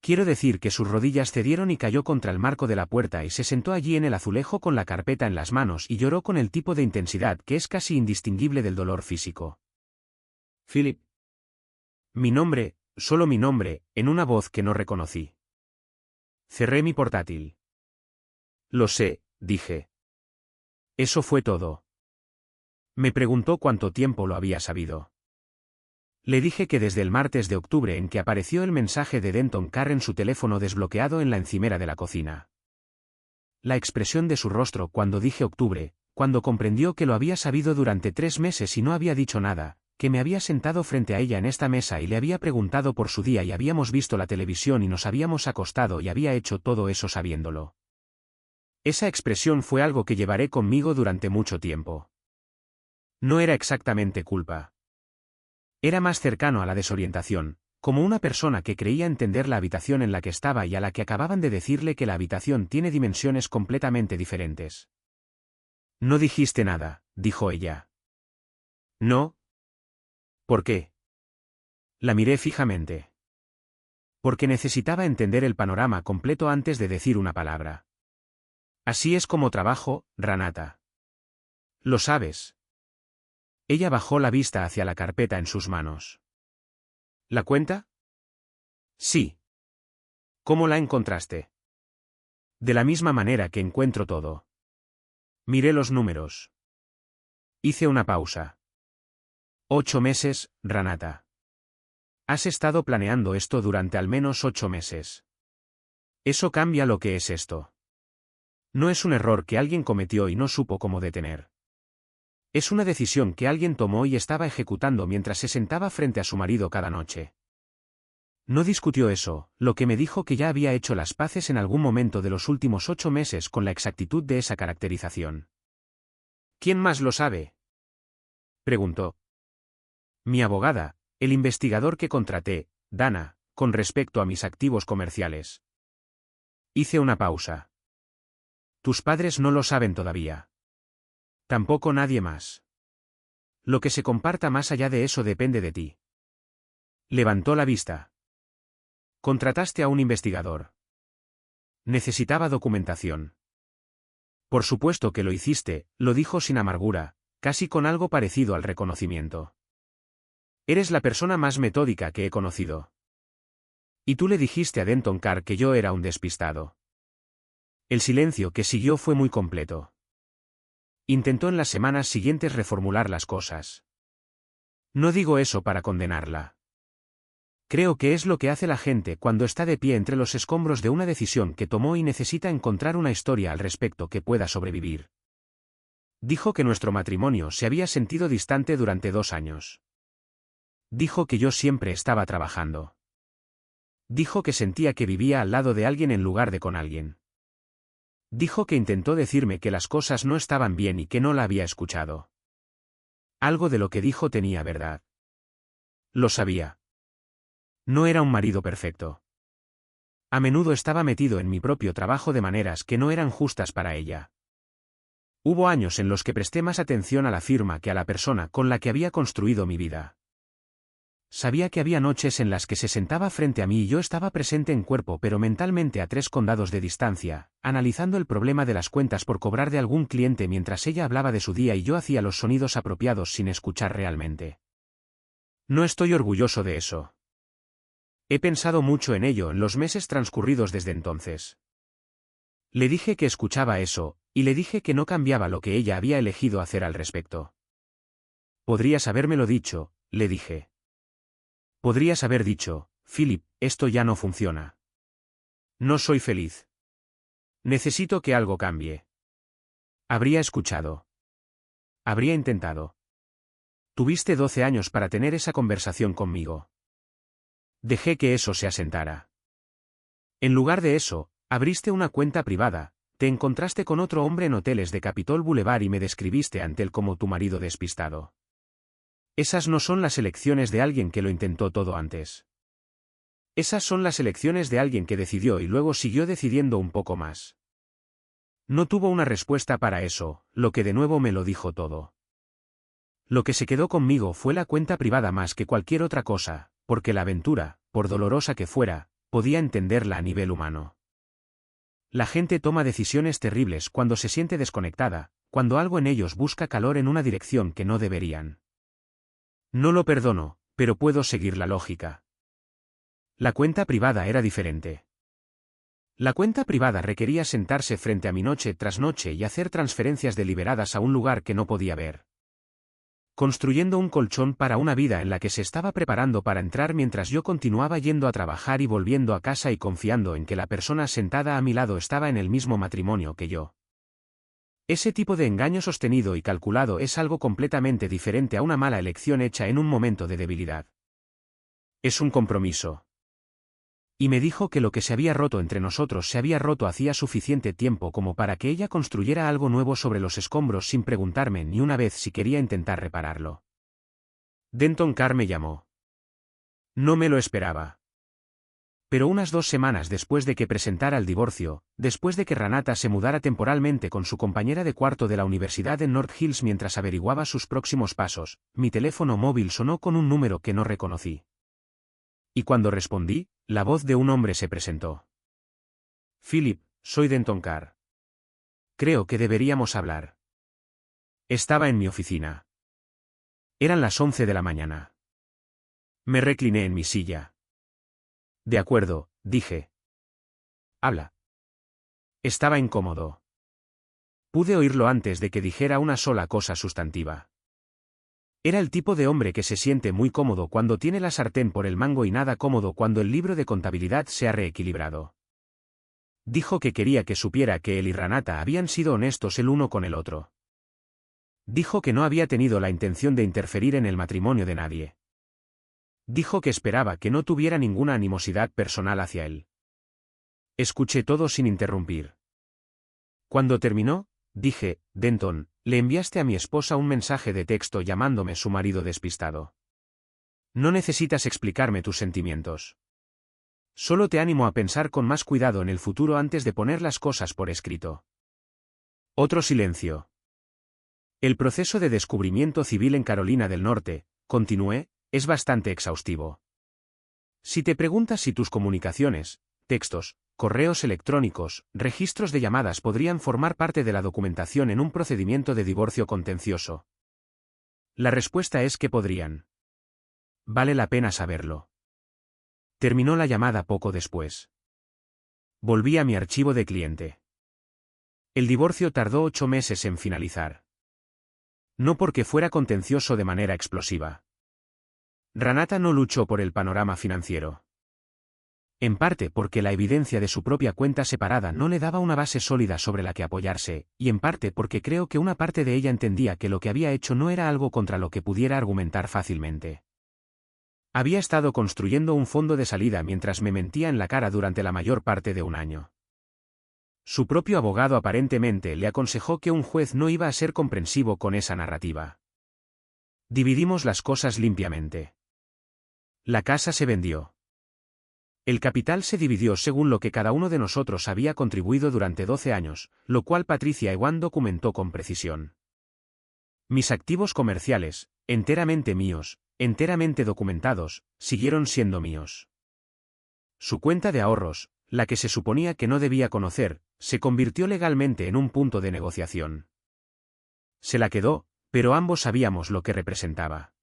Quiero decir que sus rodillas cedieron y cayó contra el marco de la puerta y se sentó allí en el azulejo con la carpeta en las manos y lloró con el tipo de intensidad que es casi indistinguible del dolor físico. Philip. Mi nombre, solo mi nombre, en una voz que no reconocí. Cerré mi portátil. Lo sé, dije. Eso fue todo. Me preguntó cuánto tiempo lo había sabido. Le dije que desde el martes de octubre en que apareció el mensaje de Denton Carr en su teléfono desbloqueado en la encimera de la cocina. La expresión de su rostro cuando dije octubre, cuando comprendió que lo había sabido durante 3 meses y no había dicho nada, que me había sentado frente a ella en esta mesa y le había preguntado por su día y habíamos visto la televisión y nos habíamos acostado y había hecho todo eso sabiéndolo. Esa expresión fue algo que llevaré conmigo durante mucho tiempo. No era exactamente culpa. Era más cercano a la desorientación, como una persona que creía entender la habitación en la que estaba y a la que acababan de decirle que la habitación tiene dimensiones completamente diferentes. No dijiste nada, dijo ella. No. ¿Por qué? La miré fijamente. Porque necesitaba entender el panorama completo antes de decir una palabra. Así es como trabajo, Ranata. Lo sabes. Ella bajó la vista hacia la carpeta en sus manos. ¿La cuenta? Sí. ¿Cómo la encontraste? De la misma manera que encuentro todo. Miré los números. Hice una pausa. 8 meses, Ranata. Has estado planeando esto durante al menos 8 meses. Eso cambia lo que es esto. No es un error que alguien cometió y no supo cómo detener. Es una decisión que alguien tomó y estaba ejecutando mientras se sentaba frente a su marido cada noche. No discutió eso, lo que me dijo que ya había hecho las paces en algún momento de los últimos 8 meses con la exactitud de esa caracterización. ¿Quién más lo sabe? Preguntó. Mi abogada, el investigador que contraté, Dana, con respecto a mis activos comerciales. Hice una pausa. Tus padres no lo saben todavía. Tampoco nadie más. Lo que se comparta más allá de eso depende de ti. Levantó la vista. Contrataste a un investigador. Necesitaba documentación. Por supuesto que lo hiciste, lo dijo sin amargura, casi con algo parecido al reconocimiento. Eres la persona más metódica que he conocido. Y tú le dijiste a Denton Carr que yo era un despistado. El silencio que siguió fue muy completo. Intentó en las semanas siguientes reformular las cosas. No digo eso para condenarla. Creo que es lo que hace la gente cuando está de pie entre los escombros de una decisión que tomó y necesita encontrar una historia al respecto que pueda sobrevivir. Dijo que nuestro matrimonio se había sentido distante durante 2 años. Dijo que yo siempre estaba trabajando. Dijo que sentía que vivía al lado de alguien en lugar de con alguien. Dijo que intentó decirme que las cosas no estaban bien y que no la había escuchado. Algo de lo que dijo tenía verdad. Lo sabía. No era un marido perfecto. A menudo estaba metido en mi propio trabajo de maneras que no eran justas para ella. Hubo años en los que presté más atención a la firma que a la persona con la que había construido mi vida. Sabía que había noches en las que se sentaba frente a mí y yo estaba presente en cuerpo pero mentalmente a 3 condados de distancia, analizando el problema de las cuentas por cobrar de algún cliente mientras ella hablaba de su día y yo hacía los sonidos apropiados sin escuchar realmente. No estoy orgulloso de eso. He pensado mucho en ello en los meses transcurridos desde entonces. Le dije que escuchaba eso, y le dije que no cambiaba lo que ella había elegido hacer al respecto. Podrías habérmelo dicho, le dije. Podrías haber dicho, Philip, esto ya no funciona. No soy feliz. Necesito que algo cambie. Habría escuchado. Habría intentado. Tuviste 12 años para tener esa conversación conmigo. Dejé que eso se asentara. En lugar de eso, abriste una cuenta privada, te encontraste con otro hombre en hoteles de Capitol Boulevard y me describiste ante él como tu marido despistado. Esas no son las elecciones de alguien que lo intentó todo antes. Esas son las elecciones de alguien que decidió y luego siguió decidiendo un poco más. No tuvo una respuesta para eso, lo que de nuevo me lo dijo todo. Lo que se quedó conmigo fue la cuenta privada más que cualquier otra cosa, porque la aventura, por dolorosa que fuera, podía entenderla a nivel humano. La gente toma decisiones terribles cuando se siente desconectada, cuando algo en ellos busca calor en una dirección que no deberían. No lo perdono, pero puedo seguir la lógica. La cuenta privada era diferente. La cuenta privada requería sentarse frente a mí noche tras noche y hacer transferencias deliberadas a un lugar que no podía ver. Construyendo un colchón para una vida en la que se estaba preparando para entrar mientras yo continuaba yendo a trabajar y volviendo a casa y confiando en que la persona sentada a mi lado estaba en el mismo matrimonio que yo. Ese tipo de engaño sostenido y calculado es algo completamente diferente a una mala elección hecha en un momento de debilidad. Es un compromiso. Y me dijo que lo que se había roto entre nosotros se había roto hacía suficiente tiempo como para que ella construyera algo nuevo sobre los escombros sin preguntarme ni una vez si quería intentar repararlo. Denton Carr me llamó. No me lo esperaba. Pero unas 2 semanas después de que presentara el divorcio, después de que Renata se mudara temporalmente con su compañera de cuarto de la universidad en North Hills mientras averiguaba sus próximos pasos, mi teléfono móvil sonó con un número que no reconocí. Y cuando respondí, la voz de un hombre se presentó. Philip, soy Denton Carr. Creo que deberíamos hablar. Estaba en mi oficina. Eran las 11 de la mañana. Me recliné en mi silla. De acuerdo, dije. Habla. Estaba incómodo. Pude oírlo antes de que dijera una sola cosa sustantiva. Era el tipo de hombre que se siente muy cómodo cuando tiene la sartén por el mango y nada cómodo cuando el libro de contabilidad se ha reequilibrado. Dijo que quería que supiera que él y Renata habían sido honestos el uno con el otro. Dijo que no había tenido la intención de interferir en el matrimonio de nadie. Dijo que esperaba que no tuviera ninguna animosidad personal hacia él. Escuché todo sin interrumpir. Cuando terminó, dije, Denton, le enviaste a mi esposa un mensaje de texto llamándome su marido despistado. No necesitas explicarme tus sentimientos. Solo te animo a pensar con más cuidado en el futuro antes de poner las cosas por escrito. Otro silencio. El proceso de descubrimiento civil en Carolina del Norte, continué, es bastante exhaustivo. Si te preguntas si tus comunicaciones, textos, correos electrónicos, registros de llamadas podrían formar parte de la documentación en un procedimiento de divorcio contencioso. La respuesta es que podrían. Vale la pena saberlo. Terminó la llamada poco después. Volví a mi archivo de cliente. El divorcio tardó 8 meses en finalizar. No porque fuera contencioso de manera explosiva. Renata no luchó por el panorama financiero. En parte porque la evidencia de su propia cuenta separada no le daba una base sólida sobre la que apoyarse, y en parte porque creo que una parte de ella entendía que lo que había hecho no era algo contra lo que pudiera argumentar fácilmente. Había estado construyendo un fondo de salida mientras me mentía en la cara durante la mayor parte de un año. Su propio abogado aparentemente le aconsejó que un juez no iba a ser comprensivo con esa narrativa. Dividimos las cosas limpiamente. La casa se vendió. El capital se dividió según lo que cada uno de nosotros había contribuido durante 12 años, lo cual Patricia Ewan documentó con precisión. Mis activos comerciales, enteramente míos, enteramente documentados, siguieron siendo míos. Su cuenta de ahorros, la que se suponía que no debía conocer, se convirtió legalmente en un punto de negociación. Se la quedó, pero ambos sabíamos lo que representaba.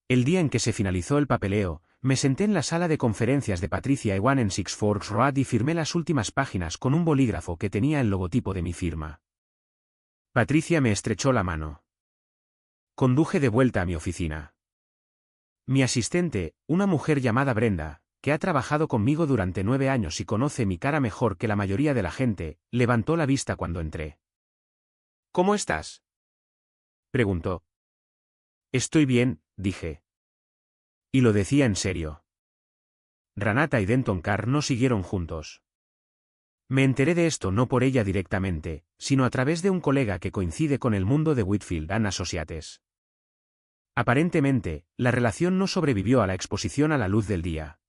El día en que se finalizó el papeleo, me senté en la sala de conferencias de Patricia Ewan en Six Forks Road y firmé las últimas páginas con un bolígrafo que tenía el logotipo de mi firma. Patricia me estrechó la mano. Conduje de vuelta a mi oficina. Mi asistente, una mujer llamada Brenda, que ha trabajado conmigo durante 9 años y conoce mi cara mejor que la mayoría de la gente, levantó la vista cuando entré. ¿Cómo estás?, preguntó. Estoy bien, dije. Y lo decía en serio. Renata y Denton Carr no siguieron juntos. Me enteré de esto no por ella directamente, sino a través de un colega que coincide con el mundo de Whitfield and Associates. Aparentemente, la relación no sobrevivió a la exposición a la luz del día.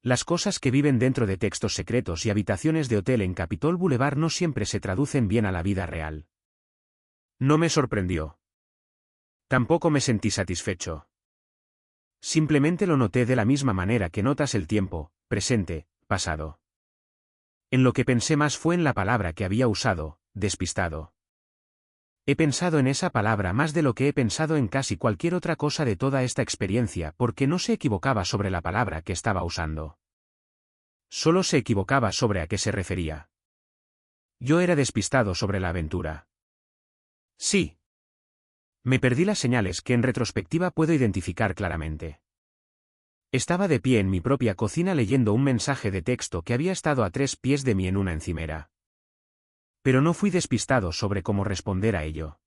Las cosas que viven dentro de textos secretos y habitaciones de hotel en Capitol Boulevard no siempre se traducen bien a la vida real. No me sorprendió. Tampoco me sentí satisfecho. Simplemente lo noté de la misma manera que notas el tiempo, presente, pasado. En lo que pensé más fue en la palabra que había usado, despistado. He pensado en esa palabra más de lo que he pensado en casi cualquier otra cosa de toda esta experiencia porque no se equivocaba sobre la palabra que estaba usando. Solo se equivocaba sobre a qué se refería. Yo era despistado sobre la aventura. Sí. Me perdí las señales que en retrospectiva puedo identificar claramente. Estaba de pie en mi propia cocina leyendo un mensaje de texto que había estado a 3 pies de mí en una encimera. Pero no fui despistado sobre cómo responder a ello.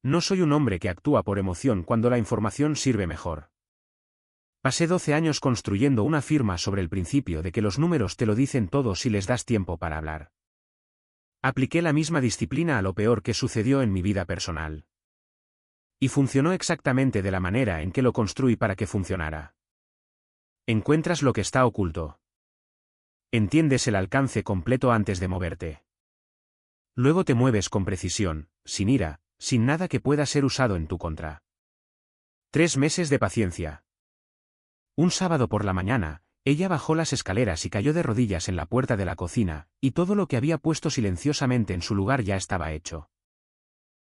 No soy un hombre que actúa por emoción cuando la información sirve mejor. Pasé 12 años construyendo una firma sobre el principio de que los números te lo dicen todo si les das tiempo para hablar. Apliqué la misma disciplina a lo peor que sucedió en mi vida personal. Y funcionó exactamente de la manera en que lo construí para que funcionara. Encuentras lo que está oculto. Entiendes el alcance completo antes de moverte. Luego te mueves con precisión, sin ira, sin nada que pueda ser usado en tu contra. 3 meses de paciencia. Un sábado por la mañana, ella bajó las escaleras y cayó de rodillas en la puerta de la cocina, y todo lo que había puesto silenciosamente en su lugar ya estaba hecho.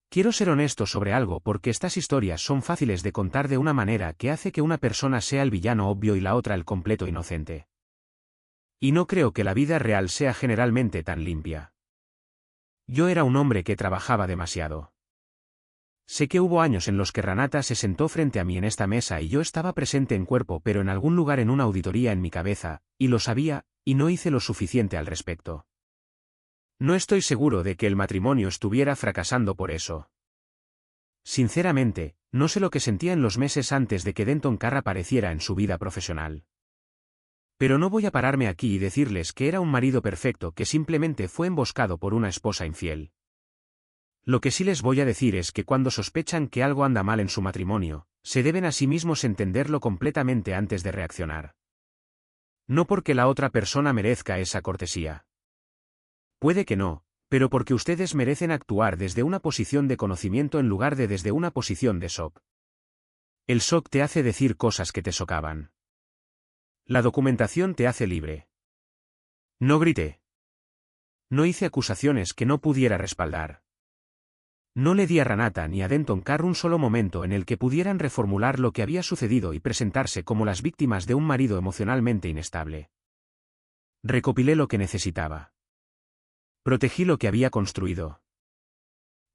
Quiero ser honesto sobre algo porque estas historias son fáciles de contar de una manera que hace que una persona sea el villano obvio y la otra el completo inocente. Y no creo que la vida real sea generalmente tan limpia. Yo era un hombre que trabajaba demasiado. Sé que hubo años en los que Renata se sentó frente a mí en esta mesa y yo estaba presente en cuerpo pero en algún lugar en una auditoría en mi cabeza, y lo sabía, y no hice lo suficiente al respecto. No estoy seguro de que el matrimonio estuviera fracasando por eso. Sinceramente, no sé lo que sentía en los meses antes de que Denton Carr apareciera en su vida profesional. Pero no voy a pararme aquí y decirles que era un marido perfecto que simplemente fue emboscado por una esposa infiel. Lo que sí les voy a decir es que cuando sospechan que algo anda mal en su matrimonio, se deben a sí mismos entenderlo completamente antes de reaccionar. No porque la otra persona merezca esa cortesía. Puede que no, pero porque ustedes merecen actuar desde una posición de conocimiento en lugar de desde una posición de shock. El shock te hace decir cosas que te socavan. La documentación te hace libre. No grité. No hice acusaciones que no pudiera respaldar. No le di a Renata ni a Denton Carr un solo momento en el que pudieran reformular lo que había sucedido y presentarse como las víctimas de un marido emocionalmente inestable. Recopilé lo que necesitaba. Protegí lo que había construido.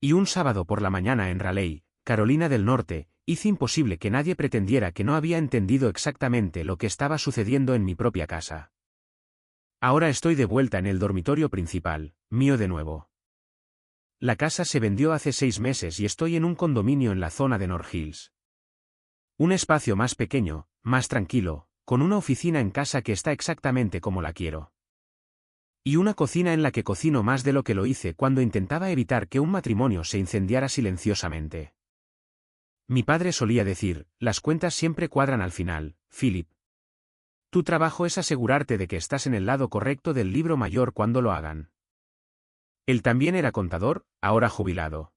Y un sábado por la mañana en Raleigh, Carolina del Norte, hice imposible que nadie pretendiera que no había entendido exactamente lo que estaba sucediendo en mi propia casa. Ahora estoy de vuelta en el dormitorio principal, mío de nuevo. La casa se vendió hace 6 meses y estoy en un condominio en la zona de North Hills. Un espacio más pequeño, más tranquilo, con una oficina en casa que está exactamente como la quiero. Y una cocina en la que cocino más de lo que lo hice cuando intentaba evitar que un matrimonio se incendiara silenciosamente. Mi padre solía decir, las cuentas siempre cuadran al final, Philip. Tu trabajo es asegurarte de que estás en el lado correcto del libro mayor cuando lo hagan. Él también era contador, ahora jubilado.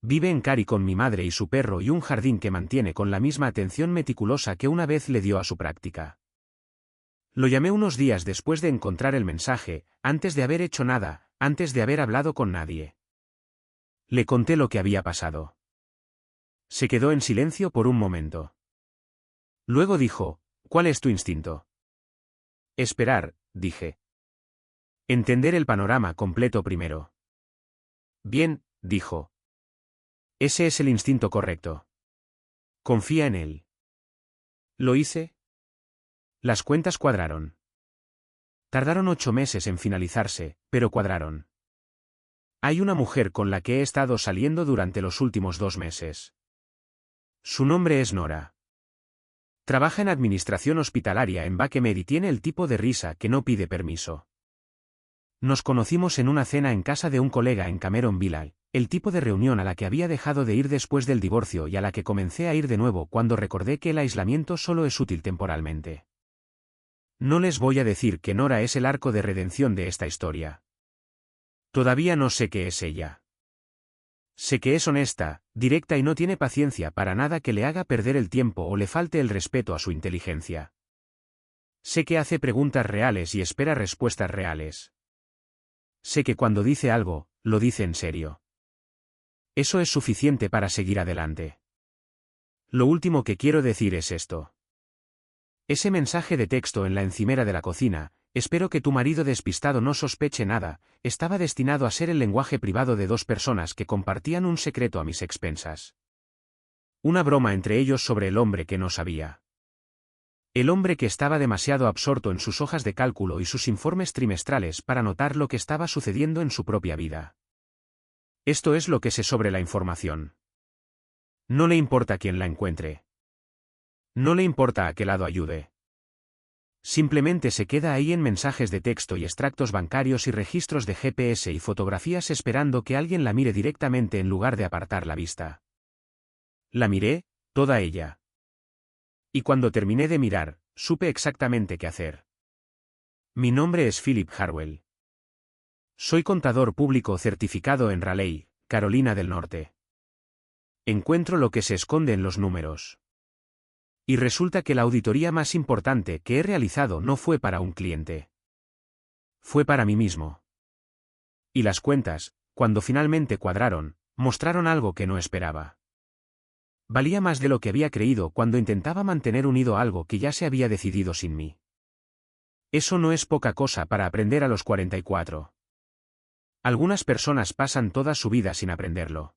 Vive en Cary con mi madre y su perro y un jardín que mantiene con la misma atención meticulosa que una vez le dio a su práctica. Lo llamé unos días después de encontrar el mensaje, antes de haber hecho nada, antes de haber hablado con nadie. Le conté lo que había pasado. Se quedó en silencio por un momento. Luego dijo, ¿cuál es tu instinto? Esperar, dije. Entender el panorama completo primero. Bien, dijo. Ese es el instinto correcto. Confía en él. ¿Lo hice? Las cuentas cuadraron. Tardaron 8 meses en finalizarse, pero cuadraron. Hay una mujer con la que he estado saliendo durante los últimos 2 meses. Su nombre es Nora. Trabaja en administración hospitalaria en Buckemere y tiene el tipo de risa que no pide permiso. Nos conocimos en una cena en casa de un colega en Cameron Village, el tipo de reunión a la que había dejado de ir después del divorcio y a la que comencé a ir de nuevo cuando recordé que el aislamiento solo es útil temporalmente. No les voy a decir que Nora es el arco de redención de esta historia. Todavía no sé qué es ella. Sé que es honesta, directa y no tiene paciencia para nada que le haga perder el tiempo o le falte el respeto a su inteligencia. Sé que hace preguntas reales y espera respuestas reales. Sé que cuando dice algo, lo dice en serio. Eso es suficiente para seguir adelante. Lo último que quiero decir es esto. Ese mensaje de texto en la encimera de la cocina, espero que tu marido despistado no sospeche nada, estaba destinado a ser el lenguaje privado de dos personas que compartían un secreto a mis expensas. Una broma entre ellos sobre el hombre que no sabía. El hombre que estaba demasiado absorto en sus hojas de cálculo y sus informes trimestrales para notar lo que estaba sucediendo en su propia vida. Esto es lo que sé sobre la información. No le importa quién la encuentre. No le importa a qué lado ayude. Simplemente se queda ahí en mensajes de texto y extractos bancarios y registros de GPS y fotografías esperando que alguien la mire directamente en lugar de apartar la vista. La miré, toda ella. Y cuando terminé de mirar, supe exactamente qué hacer. Mi nombre es Philip Harwell. Soy contador público certificado en Raleigh, Carolina del Norte. Encuentro lo que se esconde en los números. Y resulta que la auditoría más importante que he realizado no fue para un cliente. Fue para mí mismo. Y las cuentas, cuando finalmente cuadraron, mostraron algo que no esperaba. Valía más de lo que había creído cuando intentaba mantener unido algo que ya se había decidido sin mí. Eso no es poca cosa para aprender a los 44. Algunas personas pasan toda su vida sin aprenderlo.